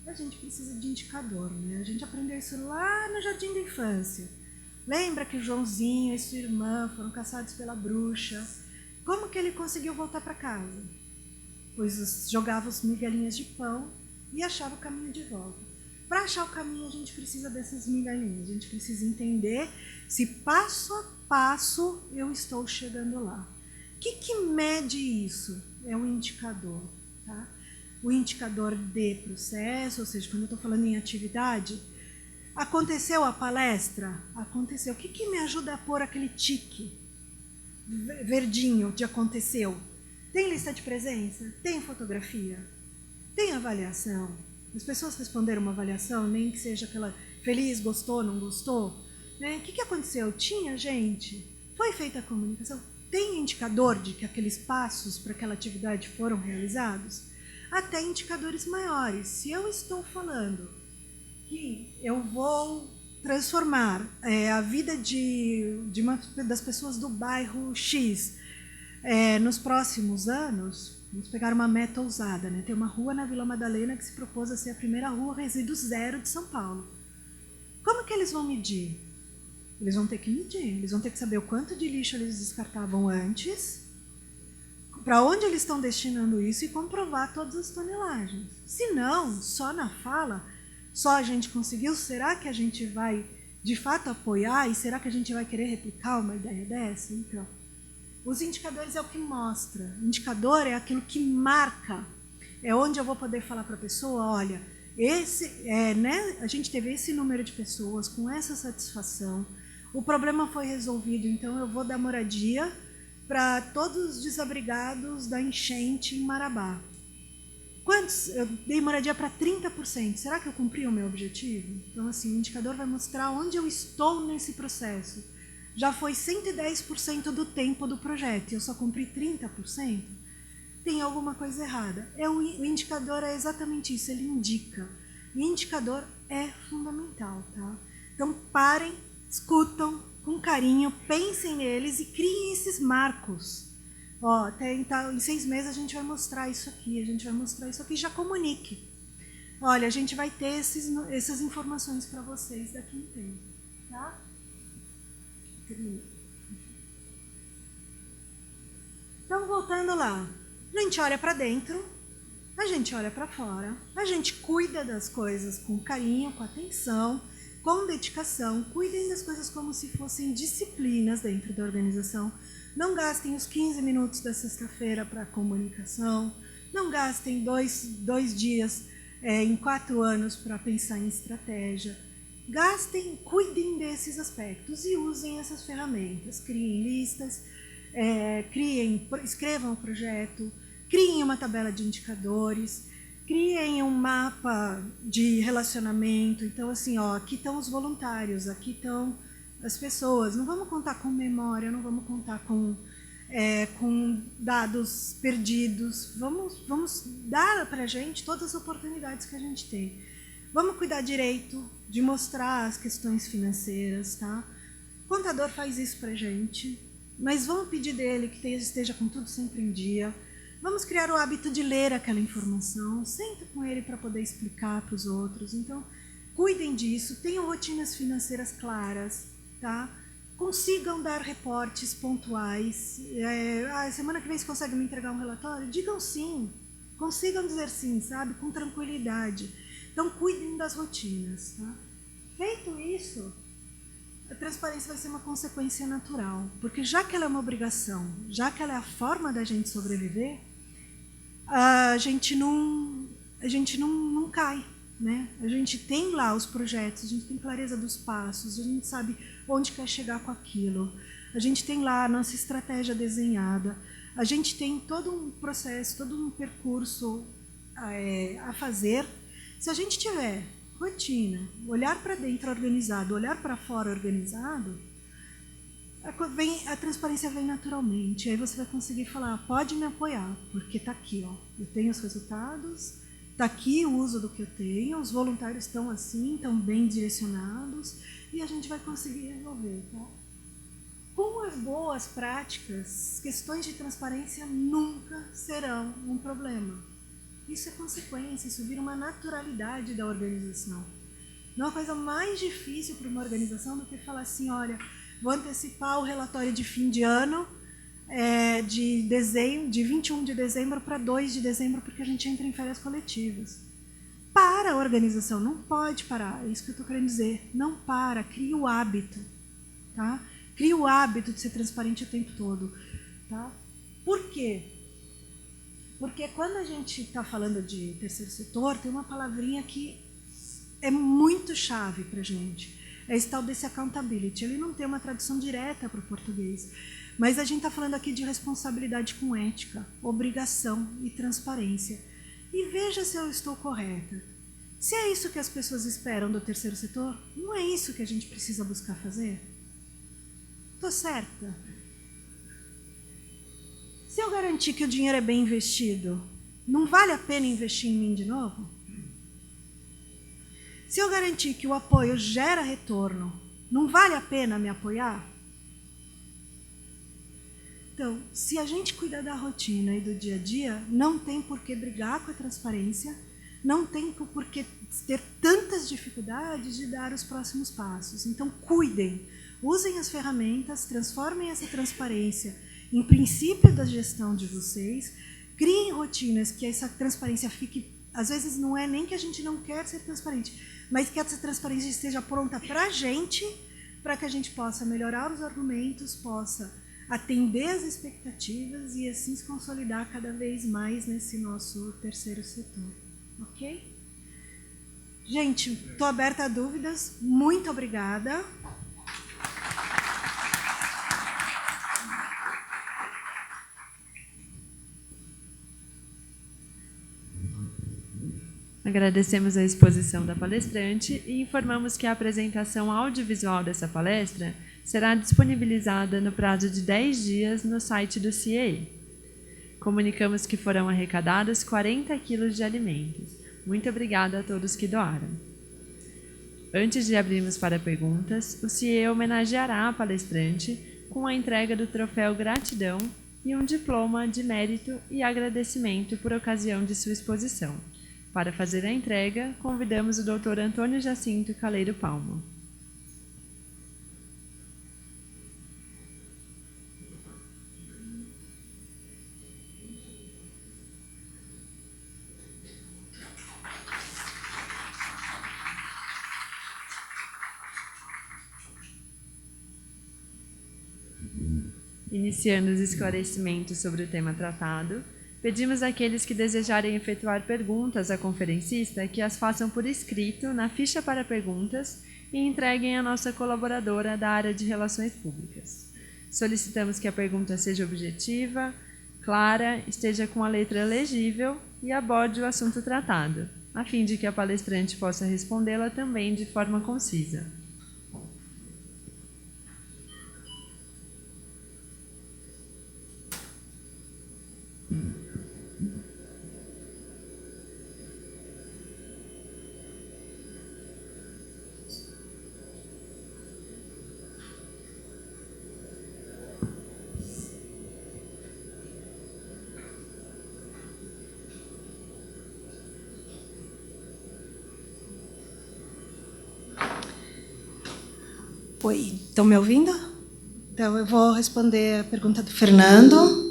a gente precisa de indicador, né? A gente aprendeu isso lá no jardim da infância. Lembra que o Joãozinho e sua irmã foram caçados pela bruxa? Como que ele conseguiu voltar para casa? Pois jogava as migalhinhas de pão e achava o caminho de volta. Para achar o caminho, a gente precisa dessas migalhinhas. A gente precisa entender se passo a passo eu estou chegando lá. O que mede isso? É o indicador. Tá? O indicador de processo, ou seja, quando eu estou falando em atividade, aconteceu a palestra? Aconteceu. O que me ajuda a pôr aquele tique verdinho de aconteceu? Tem lista de presença? Tem fotografia? Tem avaliação? As pessoas responderam uma avaliação, nem que seja aquela feliz, gostou, não gostou? Né? O que aconteceu? Tinha gente? Foi feita a comunicação? Tem indicador de que aqueles passos para aquela atividade foram realizados? Até indicadores maiores. Se eu estou falando que eu vou transformar a vida das pessoas do bairro X nos próximos anos. Vamos pegar uma meta ousada, né? Tem uma rua na Vila Madalena que se propôs a ser a primeira rua resíduo zero de São Paulo. Como que eles vão medir? Eles vão ter que medir, eles vão ter que saber o quanto de lixo eles descartavam antes, para onde eles estão destinando isso e comprovar todas as tonelagens. Se não, só na fala, só a gente conseguiu, será que a gente vai de fato apoiar e será que a gente vai querer replicar uma ideia dessa? Então, os indicadores é o que mostra. O indicador é aquilo que marca. É onde eu vou poder falar para a pessoa, olha, a gente teve esse número de pessoas com essa satisfação, o problema foi resolvido, então eu vou dar moradia para todos os desabrigados da enchente em Marabá. Quantos? Eu dei moradia para 30%. Será que eu cumpri o meu objetivo? Então, assim, o indicador vai mostrar onde eu estou nesse processo. Já foi 110% do tempo do projeto e eu só cumpri 30%? Tem alguma coisa errada. O indicador é exatamente isso, ele indica. O indicador é fundamental, tá? Então, parem, escutam com carinho, pensem neles e criem esses marcos. Ó, então, em 6 meses a gente vai mostrar isso aqui, já comunique. Olha, a gente vai ter essas informações para vocês daqui a um tempo, tá? Então, voltando lá, a gente olha para dentro, a gente olha para fora, a gente cuida das coisas com carinho, com atenção, com dedicação, cuidem das coisas como se fossem disciplinas dentro da organização. Não gastem os 15 minutos da sexta-feira para comunicação, não gastem dois dias em 4 anos para pensar em estratégia. Cuidem desses aspectos e usem essas ferramentas. Criem listas, escrevam o projeto, criem uma tabela de indicadores, criem um mapa de relacionamento. Então, assim, ó, aqui estão os voluntários, aqui estão as pessoas. Não vamos contar com memória, não vamos contar com dados perdidos. Vamos dar para a gente todas as oportunidades que a gente tem. Vamos cuidar direito de mostrar as questões financeiras, tá? O contador faz isso para a gente, mas vamos pedir dele que esteja com tudo sempre em dia. Vamos criar o hábito de ler aquela informação, senta com ele para poder explicar para os outros. Então, cuidem disso, tenham rotinas financeiras claras, tá? Consigam dar reportes pontuais. Semana que vem você consegue me entregar um relatório? Digam sim, consigam dizer sim, sabe? Com tranquilidade. Então, cuidem das rotinas, tá? Feito isso, a transparência vai ser uma consequência natural, porque já que ela é uma obrigação, já que ela é a forma da gente sobreviver, a gente não cai, né? A gente tem lá os projetos, a gente tem clareza dos passos, a gente sabe onde quer chegar com aquilo, a gente tem lá a nossa estratégia desenhada, a gente tem todo um processo, todo um percurso a fazer. Se a gente tiver rotina, olhar para dentro organizado, olhar para fora organizado, a transparência vem naturalmente. Aí você vai conseguir falar, pode me apoiar, porque está aqui, ó, eu tenho os resultados, está aqui o uso do que eu tenho, os voluntários estão assim, estão bem direcionados, e a gente vai conseguir resolver. Tá? Com as boas práticas, questões de transparência nunca serão um problema. Isso é consequência, isso vira uma naturalidade da organização. Não há coisa mais difícil para uma organização do que falar assim, olha, vou antecipar o relatório de fim de ano de 21 de dezembro para 2 de dezembro, porque a gente entra em férias coletivas. Para a organização, não pode parar, é isso que eu estou querendo dizer. Não para, cria o hábito. Tá? Cria o hábito de ser transparente o tempo todo. Tá? Por quê? Porque quando a gente está falando de terceiro setor, tem uma palavrinha que é muito chave para a gente. É esse tal desse accountability. Ele não tem uma tradução direta para o português. Mas a gente está falando aqui de responsabilidade com ética, obrigação e transparência. E veja se eu estou correta. Se é isso que as pessoas esperam do terceiro setor, não é isso que a gente precisa buscar fazer? Estou certa? Se eu garantir que o dinheiro é bem investido, não vale a pena investir em mim de novo? Se eu garantir que o apoio gera retorno, não vale a pena me apoiar? Então, se a gente cuida da rotina e do dia a dia, não tem por que brigar com a transparência, não tem por que ter tantas dificuldades de dar os próximos passos. Então, cuidem, usem as ferramentas, transformem essa transparência em princípio da gestão de vocês, criem rotinas que essa transparência fique... Às vezes não é nem que a gente não quer ser transparente, mas que essa transparência esteja pronta para a gente, para que a gente possa melhorar os argumentos, possa atender as expectativas e assim se consolidar cada vez mais nesse nosso terceiro setor. Ok? Gente, estou aberta a dúvidas. Muito obrigada. Agradecemos a exposição da palestrante e informamos que a apresentação audiovisual dessa palestra será disponibilizada no prazo de 10 dias no site do CIEE. Comunicamos que foram arrecadados 40 quilos de alimentos. Muito obrigada a todos que doaram. Antes de abrirmos para perguntas, o CIEE homenageará a palestrante com a entrega do troféu Gratidão e um diploma de mérito e agradecimento por ocasião de sua exposição. Para fazer a entrega, convidamos o Dr. Antônio Jacinto Caleiro Palma. Iniciando os esclarecimentos sobre o tema tratado, pedimos àqueles que desejarem efetuar perguntas à conferencista que as façam por escrito na ficha para perguntas e entreguem à nossa colaboradora da área de Relações Públicas. Solicitamos que a pergunta seja objetiva, clara, esteja com a letra legível e aborde o assunto tratado, a fim de que a palestrante possa respondê-la também de forma concisa. Oi, estão me ouvindo? Então, eu vou responder a pergunta do Fernando.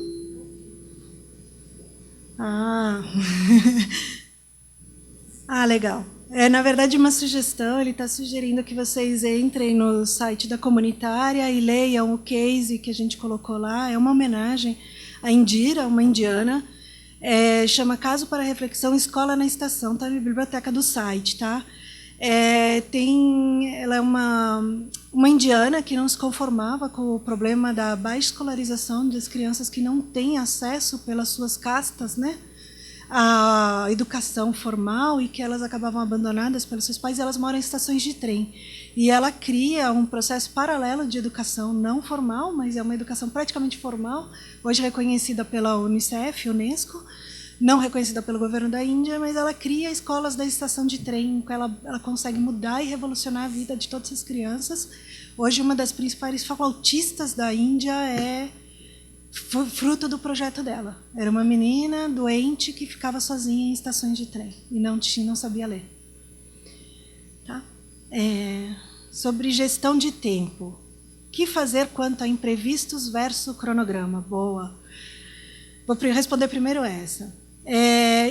Legal. Na verdade, uma sugestão, ele está sugerindo que vocês entrem no site da comunitária e leiam o case que a gente colocou lá. É uma homenagem à Indira, uma indiana. Chama Caso para Reflexão, Escola na Estação. Está na biblioteca do site, tá? Ela é uma indiana que não se conformava com o problema da baixa escolarização das crianças que não têm acesso pelas suas castas, né, à educação formal e que elas acabavam abandonadas pelos seus pais. E elas moram em estações de trem. E ela cria um processo paralelo de educação não formal, mas é uma educação praticamente formal, hoje reconhecida pela Unicef, Unesco, não reconhecida pelo governo da Índia, mas ela cria escolas da estação de trem, em que ela consegue mudar e revolucionar a vida de todas as crianças. Hoje, uma das principais flautistas da Índia é fruto do projeto dela. Era uma menina doente que ficava sozinha em estações de trem e não sabia ler. Tá? Sobre gestão de tempo. O que fazer quanto a imprevistos versus cronograma? Boa. Vou responder primeiro essa.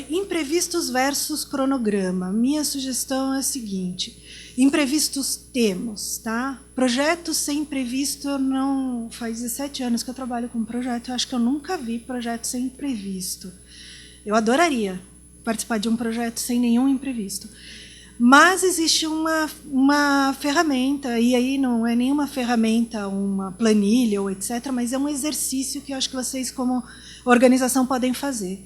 Imprevistos versus cronograma. Minha sugestão é a seguinte: imprevistos temos, tá? Projetos sem imprevisto, eu não... Faz 17 anos que eu trabalho com projeto, eu acho que eu nunca vi projeto sem imprevisto. Eu adoraria participar de um projeto sem nenhum imprevisto. Mas existe uma ferramenta, e aí não é nenhuma ferramenta, uma planilha ou etc., mas é um exercício que eu acho que vocês, como organização, podem fazer.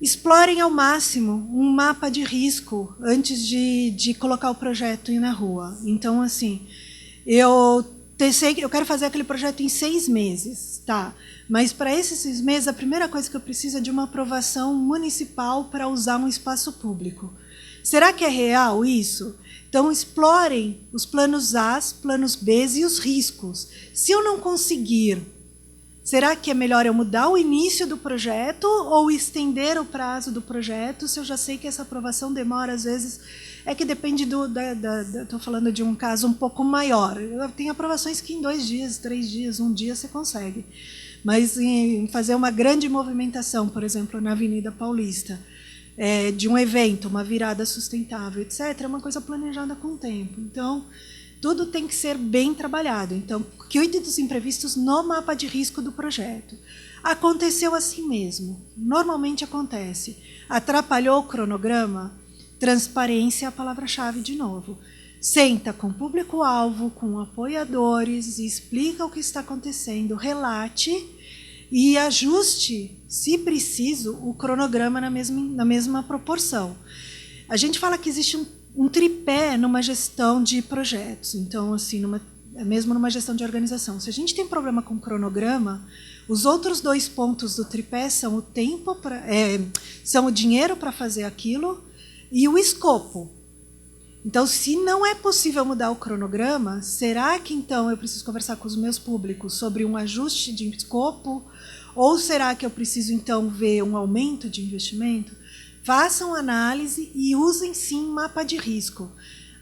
Explorem ao máximo um mapa de risco antes de colocar o projeto na rua. Então, assim, eu quero fazer aquele projeto em 6 meses, tá? Mas para esses 6 meses, a primeira coisa que eu preciso é de uma aprovação municipal para usar um espaço público. Será que é real isso? Então, explorem os planos A, planos B e os riscos. Se eu não conseguir, será que é melhor eu mudar o início do projeto ou estender o prazo do projeto, se eu já sei que essa aprovação demora, às vezes, é que depende estou falando de um caso um pouco maior. Tem aprovações que em 2 dias, 3 dias, 1 dia você consegue. Mas em fazer uma grande movimentação, por exemplo, na Avenida Paulista, de um evento, uma virada sustentável, etc., é uma coisa planejada com o tempo. Então, tudo tem que ser bem trabalhado. Então, cuide dos imprevistos no mapa de risco do projeto. Aconteceu assim mesmo. Normalmente acontece. Atrapalhou o cronograma? Transparência é a palavra-chave de novo. Senta com o público-alvo, com apoiadores, explica o que está acontecendo, relate e ajuste, se preciso, o cronograma na mesma proporção. A gente fala que existe um tripé numa gestão de projetos, então, assim, mesmo numa gestão de organização. Se a gente tem problema com o cronograma, os outros 2 pontos do tripé são o tempo, são o dinheiro para fazer aquilo e o escopo. Então, se não é possível mudar o cronograma, será que, então, eu preciso conversar com os meus públicos sobre um ajuste de escopo? Ou será que eu preciso, então, ver um aumento de investimento? Façam análise e usem, sim, mapa de risco.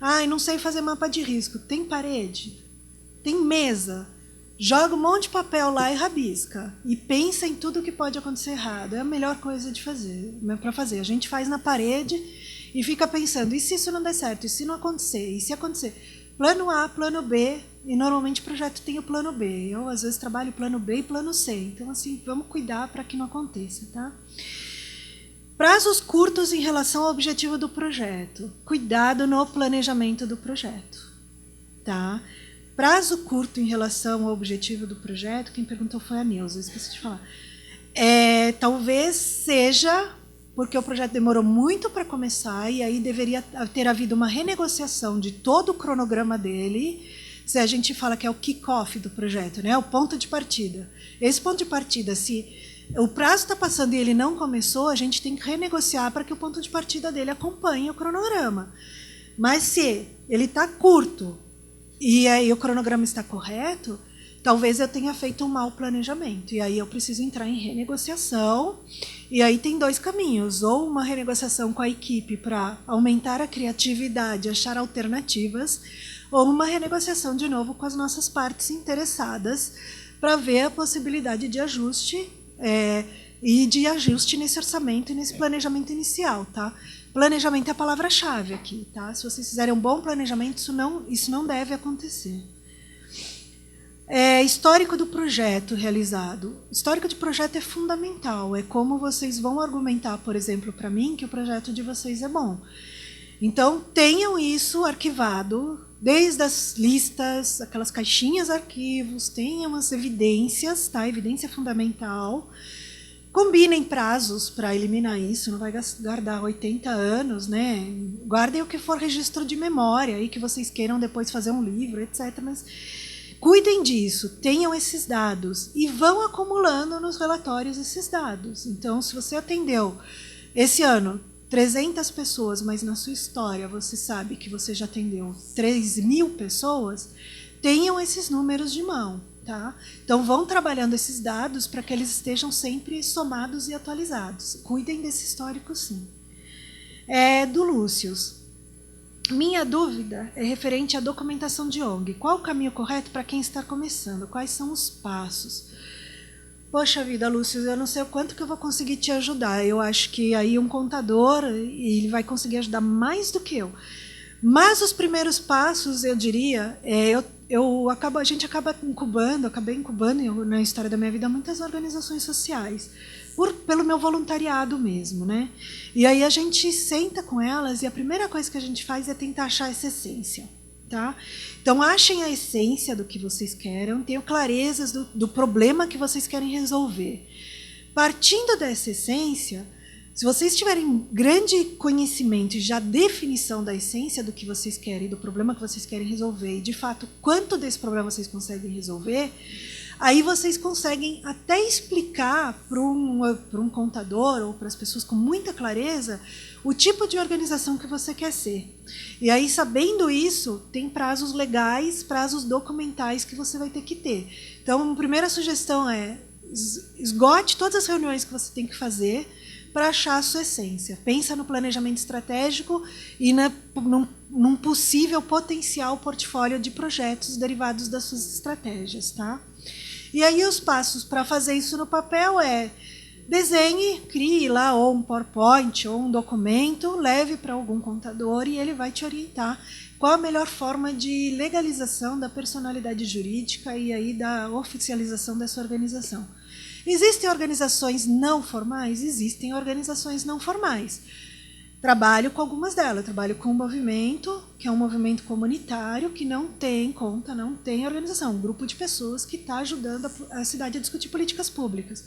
Eu não sei fazer mapa de risco. Tem parede? Tem mesa? Joga um monte de papel lá e rabisca. E pensa em tudo que pode acontecer errado. É a melhor coisa para fazer. A gente faz na parede e fica pensando, e se isso não der certo? E se não acontecer? E se acontecer? Plano A, plano B, e normalmente o projeto tem o plano B. Eu, às vezes, trabalho plano B e plano C. Então, assim, vamos cuidar para que não aconteça, tá? Prazos curtos em relação ao objetivo do projeto. Cuidado no planejamento do projeto, tá? Prazo curto em relação ao objetivo do projeto, quem perguntou foi a Neuza, esqueci de falar. Talvez seja porque o projeto demorou muito para começar e aí deveria ter havido uma renegociação de todo o cronograma dele, se a gente fala que é o kick-off do projeto, né? O ponto de partida. Esse ponto de partida, se o prazo está passando e ele não começou, a gente tem que renegociar para que o ponto de partida dele acompanhe o cronograma. Mas se ele está curto e aí o cronograma está correto, talvez eu tenha feito um mau planejamento. E aí eu preciso entrar em renegociação. E aí tem 2 caminhos. Ou uma renegociação com a equipe para aumentar a criatividade, achar alternativas, ou uma renegociação de novo com as nossas partes interessadas para ver a possibilidade de ajuste e de ajuste nesse orçamento e nesse planejamento inicial, tá? Planejamento é a palavra-chave aqui, tá? Se vocês fizerem um bom planejamento, isso não deve acontecer. Histórico do projeto realizado. Histórico de projeto é fundamental. É como vocês vão argumentar, por exemplo, para mim, que o projeto de vocês é bom. Então, tenham isso arquivado, desde as listas, aquelas caixinhas arquivos, tenham as evidências, tá? Evidência fundamental. Combinem prazos para eliminar isso, não vai guardar 80 anos, né? Guardem o que for registro de memória, aí que vocês queiram depois fazer um livro, etc. Mas cuidem disso, tenham esses dados e vão acumulando nos relatórios esses dados. Então, se você atendeu esse ano 300 pessoas, mas na sua história você sabe que você já atendeu 3.000 pessoas, tenham esses números de mão. Tá? Então, vão trabalhando esses dados para que eles estejam sempre somados e atualizados. Cuidem desse histórico, sim. Do Lúcius. Minha dúvida é referente à documentação de ONG. Qual o caminho correto para quem está começando? Quais são os passos? Poxa vida, Lúcio, eu não sei o quanto que eu vou conseguir te ajudar. Eu acho que aí um contador, ele vai conseguir ajudar mais do que eu. Mas os primeiros passos, eu diria, a gente acabei incubando na história da minha vida muitas organizações sociais, pelo meu voluntariado mesmo, né? E aí a gente senta com elas e a primeira coisa que a gente faz é tentar achar essa essência, tá? Então, achem a essência do que vocês querem, tenham clarezas do problema que vocês querem resolver. Partindo dessa essência, se vocês tiverem grande conhecimento e já definição da essência do que vocês querem, do problema que vocês querem resolver, e de fato quanto desse problema vocês conseguem resolver, aí vocês conseguem até explicar para um contador ou para as pessoas com muita clareza o tipo de organização que você quer ser. E aí, sabendo isso, tem prazos legais, prazos documentais que você vai ter que ter. Então, a primeira sugestão é esgote todas as reuniões que você tem que fazer para achar a sua essência. Pensa no planejamento estratégico e num possível potencial portfólio de projetos derivados das suas estratégias. Tá? E aí os passos para fazer isso no papel é desenhe, crie lá ou um PowerPoint ou um documento, leve para algum contador e ele vai te orientar qual a melhor forma de legalização da personalidade jurídica e aí da oficialização dessa organização. Existem organizações não formais? Existem organizações não formais. Trabalho com algumas delas. Trabalho com um movimento, que é um movimento comunitário, que não tem conta, não tem organização. Um grupo de pessoas que está ajudando a cidade a discutir políticas públicas.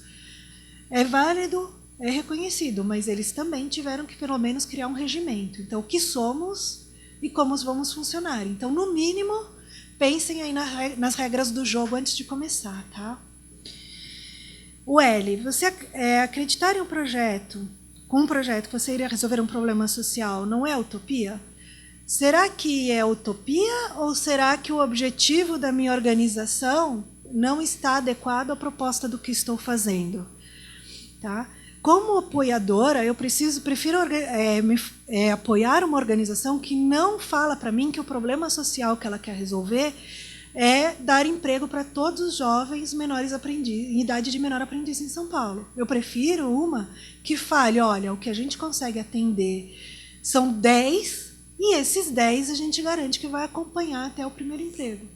É válido, é reconhecido, mas eles também tiveram que, pelo menos, criar um regimento. Então, o que somos e como vamos funcionar. Então, no mínimo, pensem aí nas regras do jogo antes de começar, tá? O L, você acreditar em um projeto, com um projeto que você iria resolver um problema social, não é utopia? Será que é utopia ou será que o objetivo da minha organização não está adequado à proposta do que estou fazendo? Tá? Como apoiadora, eu prefiro apoiar uma organização que não fala para mim que o problema social que ela quer resolver é dar emprego para todos os jovens menores em idade de menor aprendiz em São Paulo. Eu prefiro uma que fale, olha, o que a gente consegue atender são 10, e esses 10 a gente garante que vai acompanhar até o primeiro emprego.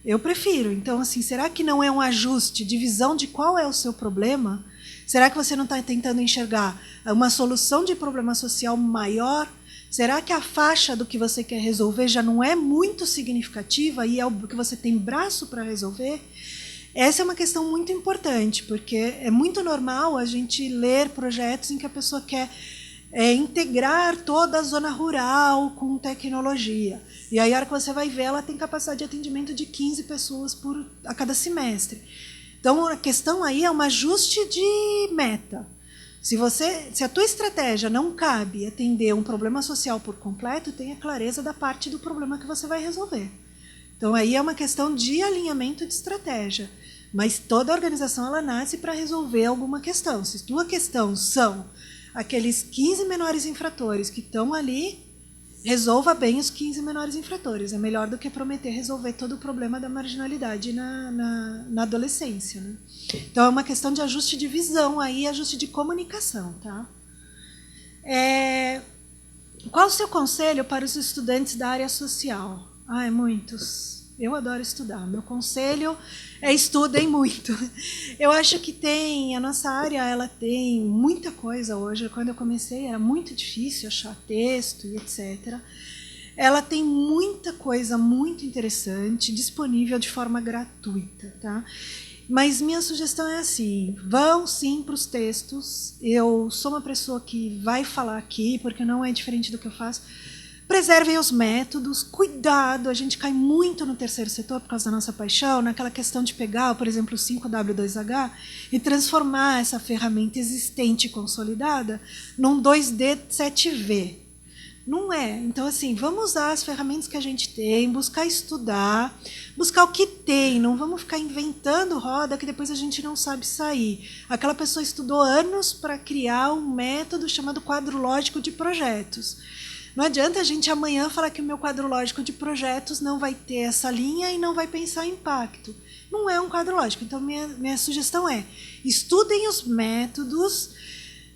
Eu prefiro. Então, assim, será que não é um ajuste de visão de qual é o seu problema? Será que você não está tentando enxergar uma solução de problema social maior? Será que a faixa do que você quer resolver já não é muito significativa e é o que você tem braço para resolver? Essa é uma questão muito importante, porque é muito normal a gente ler projetos em que a pessoa quer integrar toda a zona rural com tecnologia. E aí, a hora que você vai ver, ela tem capacidade de atendimento de 15 pessoas a cada semestre. Então, a questão aí é um ajuste de meta. Se a tua estratégia não cabe atender um problema social por completo, tenha clareza da parte do problema que você vai resolver. Então, aí é uma questão de alinhamento de estratégia. Mas toda organização ela nasce para resolver alguma questão. Se a tua questão são aqueles 15 menores infratores que estão ali, resolva bem os 15 menores infratores. É melhor do que prometer resolver todo o problema da marginalidade na adolescência. Né? Então, é uma questão de ajuste de visão, aí, ajuste de comunicação. Tá? Qual o seu conselho para os estudantes da área social? Muitos. Eu adoro estudar. Meu conselho é estudem muito. Eu acho que a nossa área ela tem muita coisa hoje. Quando eu comecei era muito difícil achar texto e etc. Ela tem muita coisa muito interessante disponível de forma gratuita. Tá? Mas minha sugestão é assim, vão sim para os textos. Eu sou uma pessoa que vai falar aqui, porque não é diferente do que eu faço. Preservem os métodos, cuidado, a gente cai muito no terceiro setor por causa da nossa paixão, naquela questão de pegar, por exemplo, o 5W2H e transformar essa ferramenta existente e consolidada num 2D 7V. Não é. Então, assim, vamos usar as ferramentas que a gente tem, buscar estudar, buscar o que tem, não vamos ficar inventando roda que depois a gente não sabe sair. Aquela pessoa estudou anos para criar um método chamado quadro lógico de projetos. Não adianta a gente amanhã falar que o meu quadro lógico de projetos não vai ter essa linha e não vai pensar em impacto. Não é um quadro lógico. Então, minha sugestão é, estudem os métodos,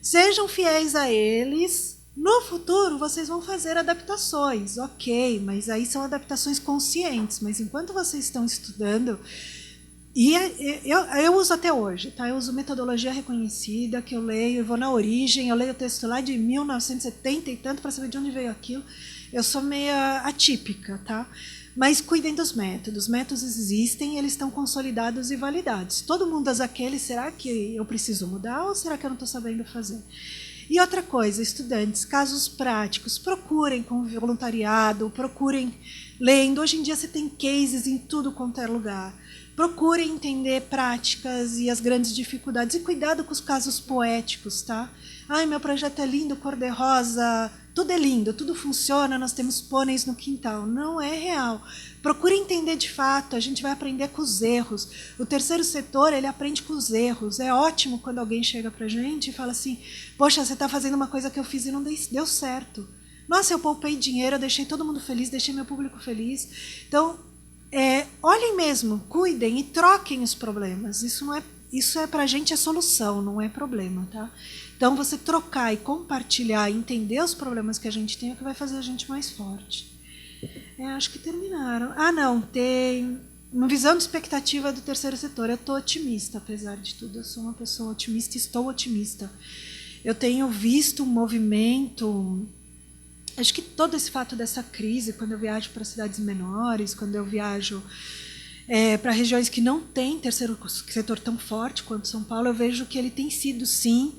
sejam fiéis a eles. No futuro, vocês vão fazer adaptações, ok, mas aí são adaptações conscientes. Mas enquanto vocês estão estudando, e eu uso até hoje, tá? Eu uso metodologia reconhecida, que eu leio, eu vou na origem, eu leio o texto lá de 1970 e tanto para saber de onde veio aquilo. Eu sou meio atípica, tá? Mas cuidem dos métodos. Métodos existem, eles estão consolidados e validados. Todo mundo usa aquele, será que eu preciso mudar ou será que eu não estou sabendo fazer? E outra coisa, estudantes, casos práticos, procurem com voluntariado, procurem lendo. Hoje em dia você tem cases em tudo quanto é lugar. Procurem entender práticas e as grandes dificuldades. E cuidado com os casos poéticos, tá? Ai, meu projeto é lindo, cor-de-rosa, tudo é lindo, tudo funciona, nós temos pôneis no quintal. Não é real. Procure entender de fato, a gente vai aprender com os erros. O terceiro setor, ele aprende com os erros. É ótimo quando alguém chega pra gente e fala assim, poxa, você está fazendo uma coisa que eu fiz e não deu certo. Nossa, eu poupei dinheiro, eu deixei todo mundo feliz, deixei meu público feliz. Então, olhem mesmo, cuidem e troquem os problemas. Isso é pra gente a solução, não é problema, tá? Então, você trocar e compartilhar, entender os problemas que a gente tem é o que vai fazer a gente mais forte. Acho que terminaram. Ah, não, tem uma visão de expectativa do terceiro setor. Eu estou otimista, apesar de tudo. Eu sou uma pessoa otimista, estou otimista. Eu tenho visto um movimento. Acho que todo esse fato dessa crise, quando eu viajo para cidades menores, quando eu viajo para regiões que não têm terceiro setor tão forte quanto São Paulo, eu vejo que ele tem sido, sim,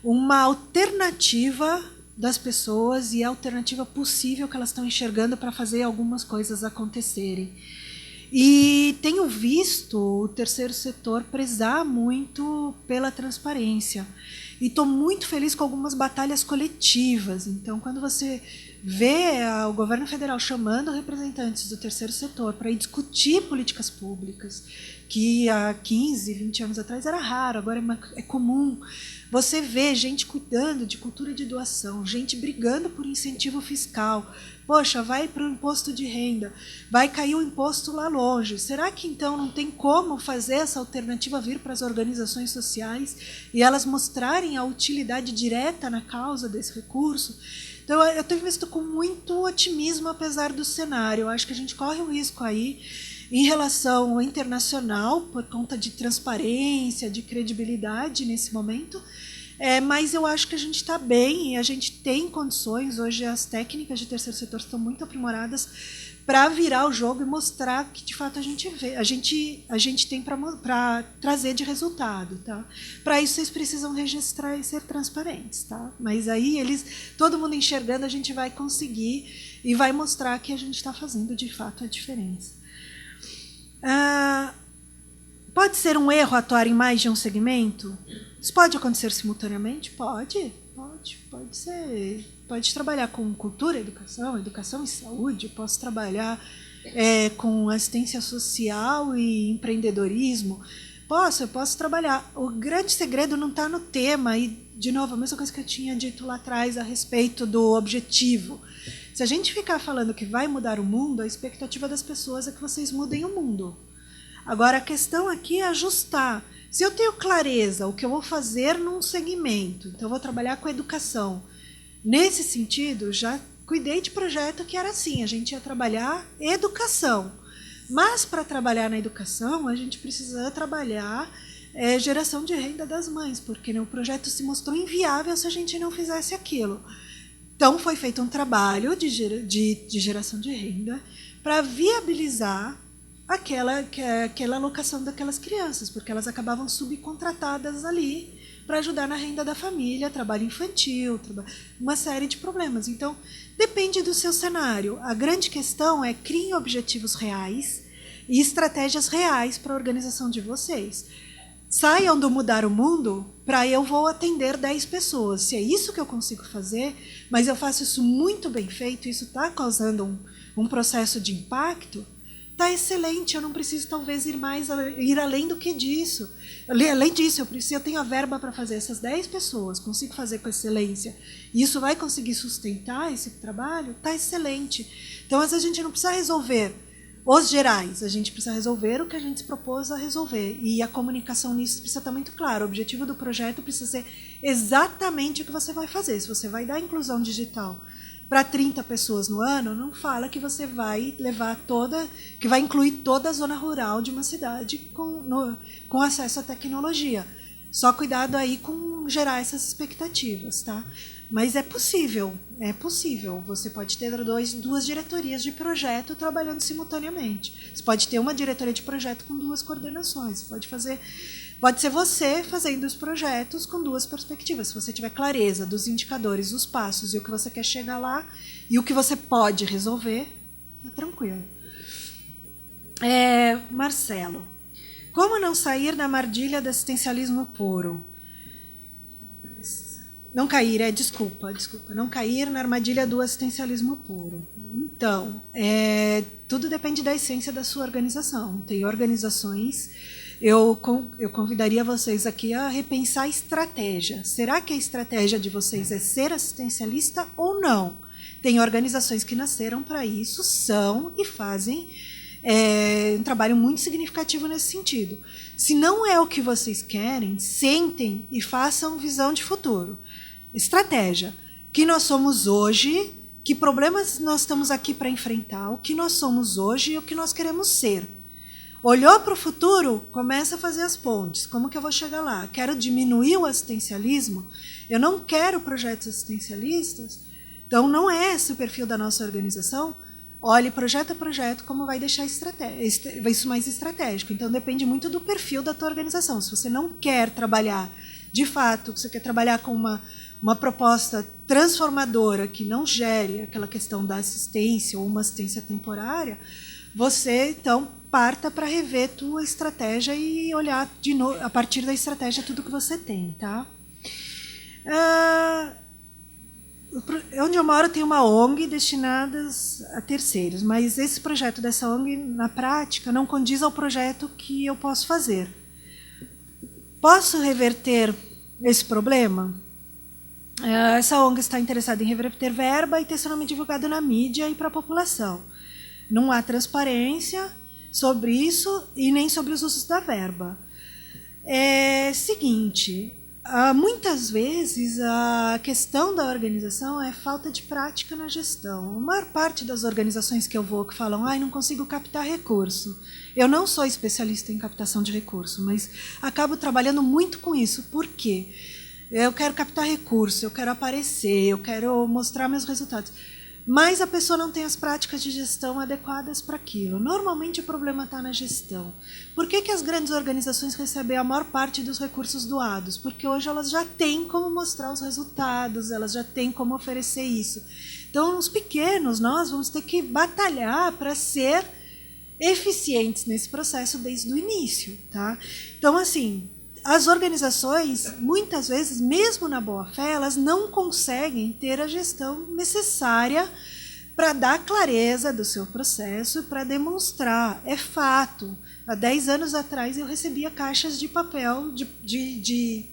uma alternativa das pessoas e a alternativa possível que elas estão enxergando para fazer algumas coisas acontecerem. E tenho visto o terceiro setor prezar muito pela transparência. E estou muito feliz com algumas batalhas coletivas. Então, quando você vê o governo federal chamando representantes do terceiro setor para ir discutir políticas públicas, que há 15, 20 anos atrás era raro, agora é comum. Você vê gente cuidando de cultura de doação, gente brigando por incentivo fiscal. Poxa, vai para o imposto de renda, vai cair o imposto lá longe. Será que, então, não tem como fazer essa alternativa vir para as organizações sociais e elas mostrarem a utilidade direta na causa desse recurso? Então, eu tenho visto com muito otimismo, apesar do cenário. Eu acho que a gente corre um risco aí em relação ao internacional, por conta de transparência, de credibilidade nesse momento, mas eu acho que a gente está bem e a gente tem condições. Hoje as técnicas de terceiro setor estão muito aprimoradas para virar o jogo e mostrar que, de fato, a gente tem para trazer de resultado. Tá? Para isso, vocês precisam registrar e ser transparentes. Tá? Mas aí, todo mundo enxergando, a gente vai conseguir e vai mostrar que a gente está fazendo, de fato, a diferença. Pode ser um erro atuar em mais de um segmento? Isso pode acontecer simultaneamente? Pode ser. Pode trabalhar com cultura, educação e saúde. Posso trabalhar com assistência social e empreendedorismo. Eu posso trabalhar. O grande segredo não está no tema. E, de novo, a mesma coisa que eu tinha dito lá atrás a respeito do objetivo. Se a gente ficar falando que vai mudar o mundo, a expectativa das pessoas é que vocês mudem o mundo. Agora, a questão aqui é ajustar. Se eu tenho clareza o que eu vou fazer num segmento, então eu vou trabalhar com educação. Nesse sentido, já cuidei de projeto que era assim, a gente ia trabalhar educação. Mas, para trabalhar na educação, a gente precisa trabalhar geração de renda das mães, porque o projeto se mostrou inviável se a gente não fizesse aquilo. Então, foi feito um trabalho de geração de renda para viabilizar aquela alocação daquelas crianças, porque elas acabavam subcontratadas ali para ajudar na renda da família, trabalho infantil, uma série de problemas. Então, depende do seu cenário. A grande questão é criem objetivos reais e estratégias reais para a organização de vocês. Saiam do mudar o mundo para eu vou atender 10 pessoas. Se é isso que eu consigo fazer, mas eu faço isso muito bem feito, isso está causando um processo de impacto, está excelente, eu não preciso talvez ir além do que disso. Além disso, eu tenho a verba para fazer essas 10 pessoas, consigo fazer com excelência, e isso vai conseguir sustentar esse trabalho, está excelente. Então, às vezes, a gente não precisa resolver os gerais, a gente precisa resolver o que a gente se propôs a resolver. E a comunicação nisso precisa estar muito clara. O objetivo do projeto precisa ser exatamente o que você vai fazer. Se você vai dar inclusão digital para 30 pessoas no ano, não fala que você vai que vai incluir toda a zona rural de uma cidade com acesso à tecnologia. Só cuidado aí com gerar essas expectativas, tá? Mas é possível. Você pode ter duas diretorias de projeto trabalhando simultaneamente. Você pode ter uma diretoria de projeto com 2 coordenações. Pode ser você fazendo os projetos com 2 perspectivas. Se você tiver clareza dos indicadores, dos passos e o que você quer chegar lá e o que você pode resolver, Tá tranquilo. Marcelo, como não sair na armadilha do assistencialismo puro? Não cair, desculpa, não cair na armadilha do assistencialismo puro. Então, tudo depende da essência da sua organização. Tem organizações, eu convidaria vocês aqui a repensar a estratégia. Será que a estratégia de vocês é ser assistencialista ou não? Tem organizações que nasceram para isso, são e fazem um trabalho muito significativo nesse sentido. Se não é o que vocês querem, sentem e façam visão de futuro. Estratégia. O que nós somos hoje, que problemas nós estamos aqui para enfrentar, o que nós somos hoje e o que nós queremos ser. Olhou para o futuro, começa a fazer as pontes. Como que eu vou chegar lá? Quero diminuir o assistencialismo? Eu não quero projetos assistencialistas? Então, não é esse o perfil da nossa organização. Olhe projeto a projeto como vai deixar isso mais estratégico. Então, depende muito do perfil da tua organização. Se você não quer trabalhar, de fato, você quer trabalhar com uma proposta transformadora que não gere aquela questão da assistência ou uma assistência temporária, você, então, parta para rever tua estratégia e olhar de novo, a partir da estratégia, tudo que você tem. Tá? Onde eu moro tem uma ONG destinada a terceiros, mas esse projeto dessa ONG, na prática, não condiz ao projeto que eu posso fazer. Posso reverter esse problema? Essa ONG está interessada em reverter verba e ter seu nome divulgado na mídia e para a população. Não há transparência sobre isso e nem sobre os usos da verba. Seguinte, muitas vezes a questão da organização é falta de prática na gestão. A maior parte das organizações que eu vou que falam, não consigo captar recurso. Eu não sou especialista em captação de recurso, mas acabo trabalhando muito com isso. Por quê? Eu quero captar recurso, eu quero aparecer, eu quero mostrar meus resultados. Mas a pessoa não tem as práticas de gestão adequadas para aquilo. Normalmente o problema está na gestão. Por que as grandes organizações recebem a maior parte dos recursos doados? Porque hoje elas já têm como mostrar os resultados, elas já têm como oferecer isso. Então, os pequenos, nós vamos ter que batalhar para ser eficientes nesse processo desde o início. Tá? Então, assim, as organizações, muitas vezes, mesmo na boa-fé, elas não conseguem ter a gestão necessária para dar clareza do seu processo, para demonstrar. É fato. Há 10 anos atrás, eu recebia caixas de papel de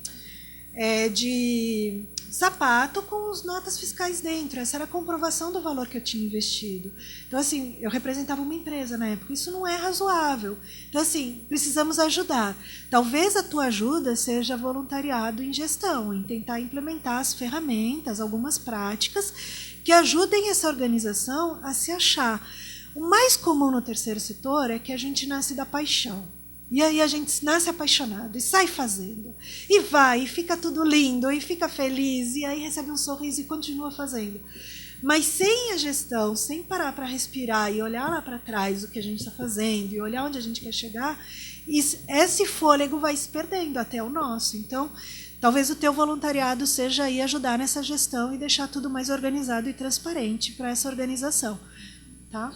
sapato com as notas fiscais dentro. Essa era a comprovação do valor que eu tinha investido. Então, assim, eu representava uma empresa na época. Isso não é razoável. Então, assim, precisamos ajudar. Talvez a tua ajuda seja voluntariado em gestão, em tentar implementar as ferramentas, algumas práticas que ajudem essa organização a se achar. O mais comum no terceiro setor é que a gente nasce da paixão. E aí a gente nasce apaixonado e sai fazendo. E vai, e fica tudo lindo, e fica feliz, e aí recebe um sorriso e continua fazendo. Mas sem a gestão, sem parar para respirar e olhar lá para trás o que a gente está fazendo e olhar onde a gente quer chegar, esse fôlego vai se perdendo, até o nosso. Então, talvez o teu voluntariado seja aí ajudar nessa gestão e deixar tudo mais organizado e transparente para essa organização. Tá?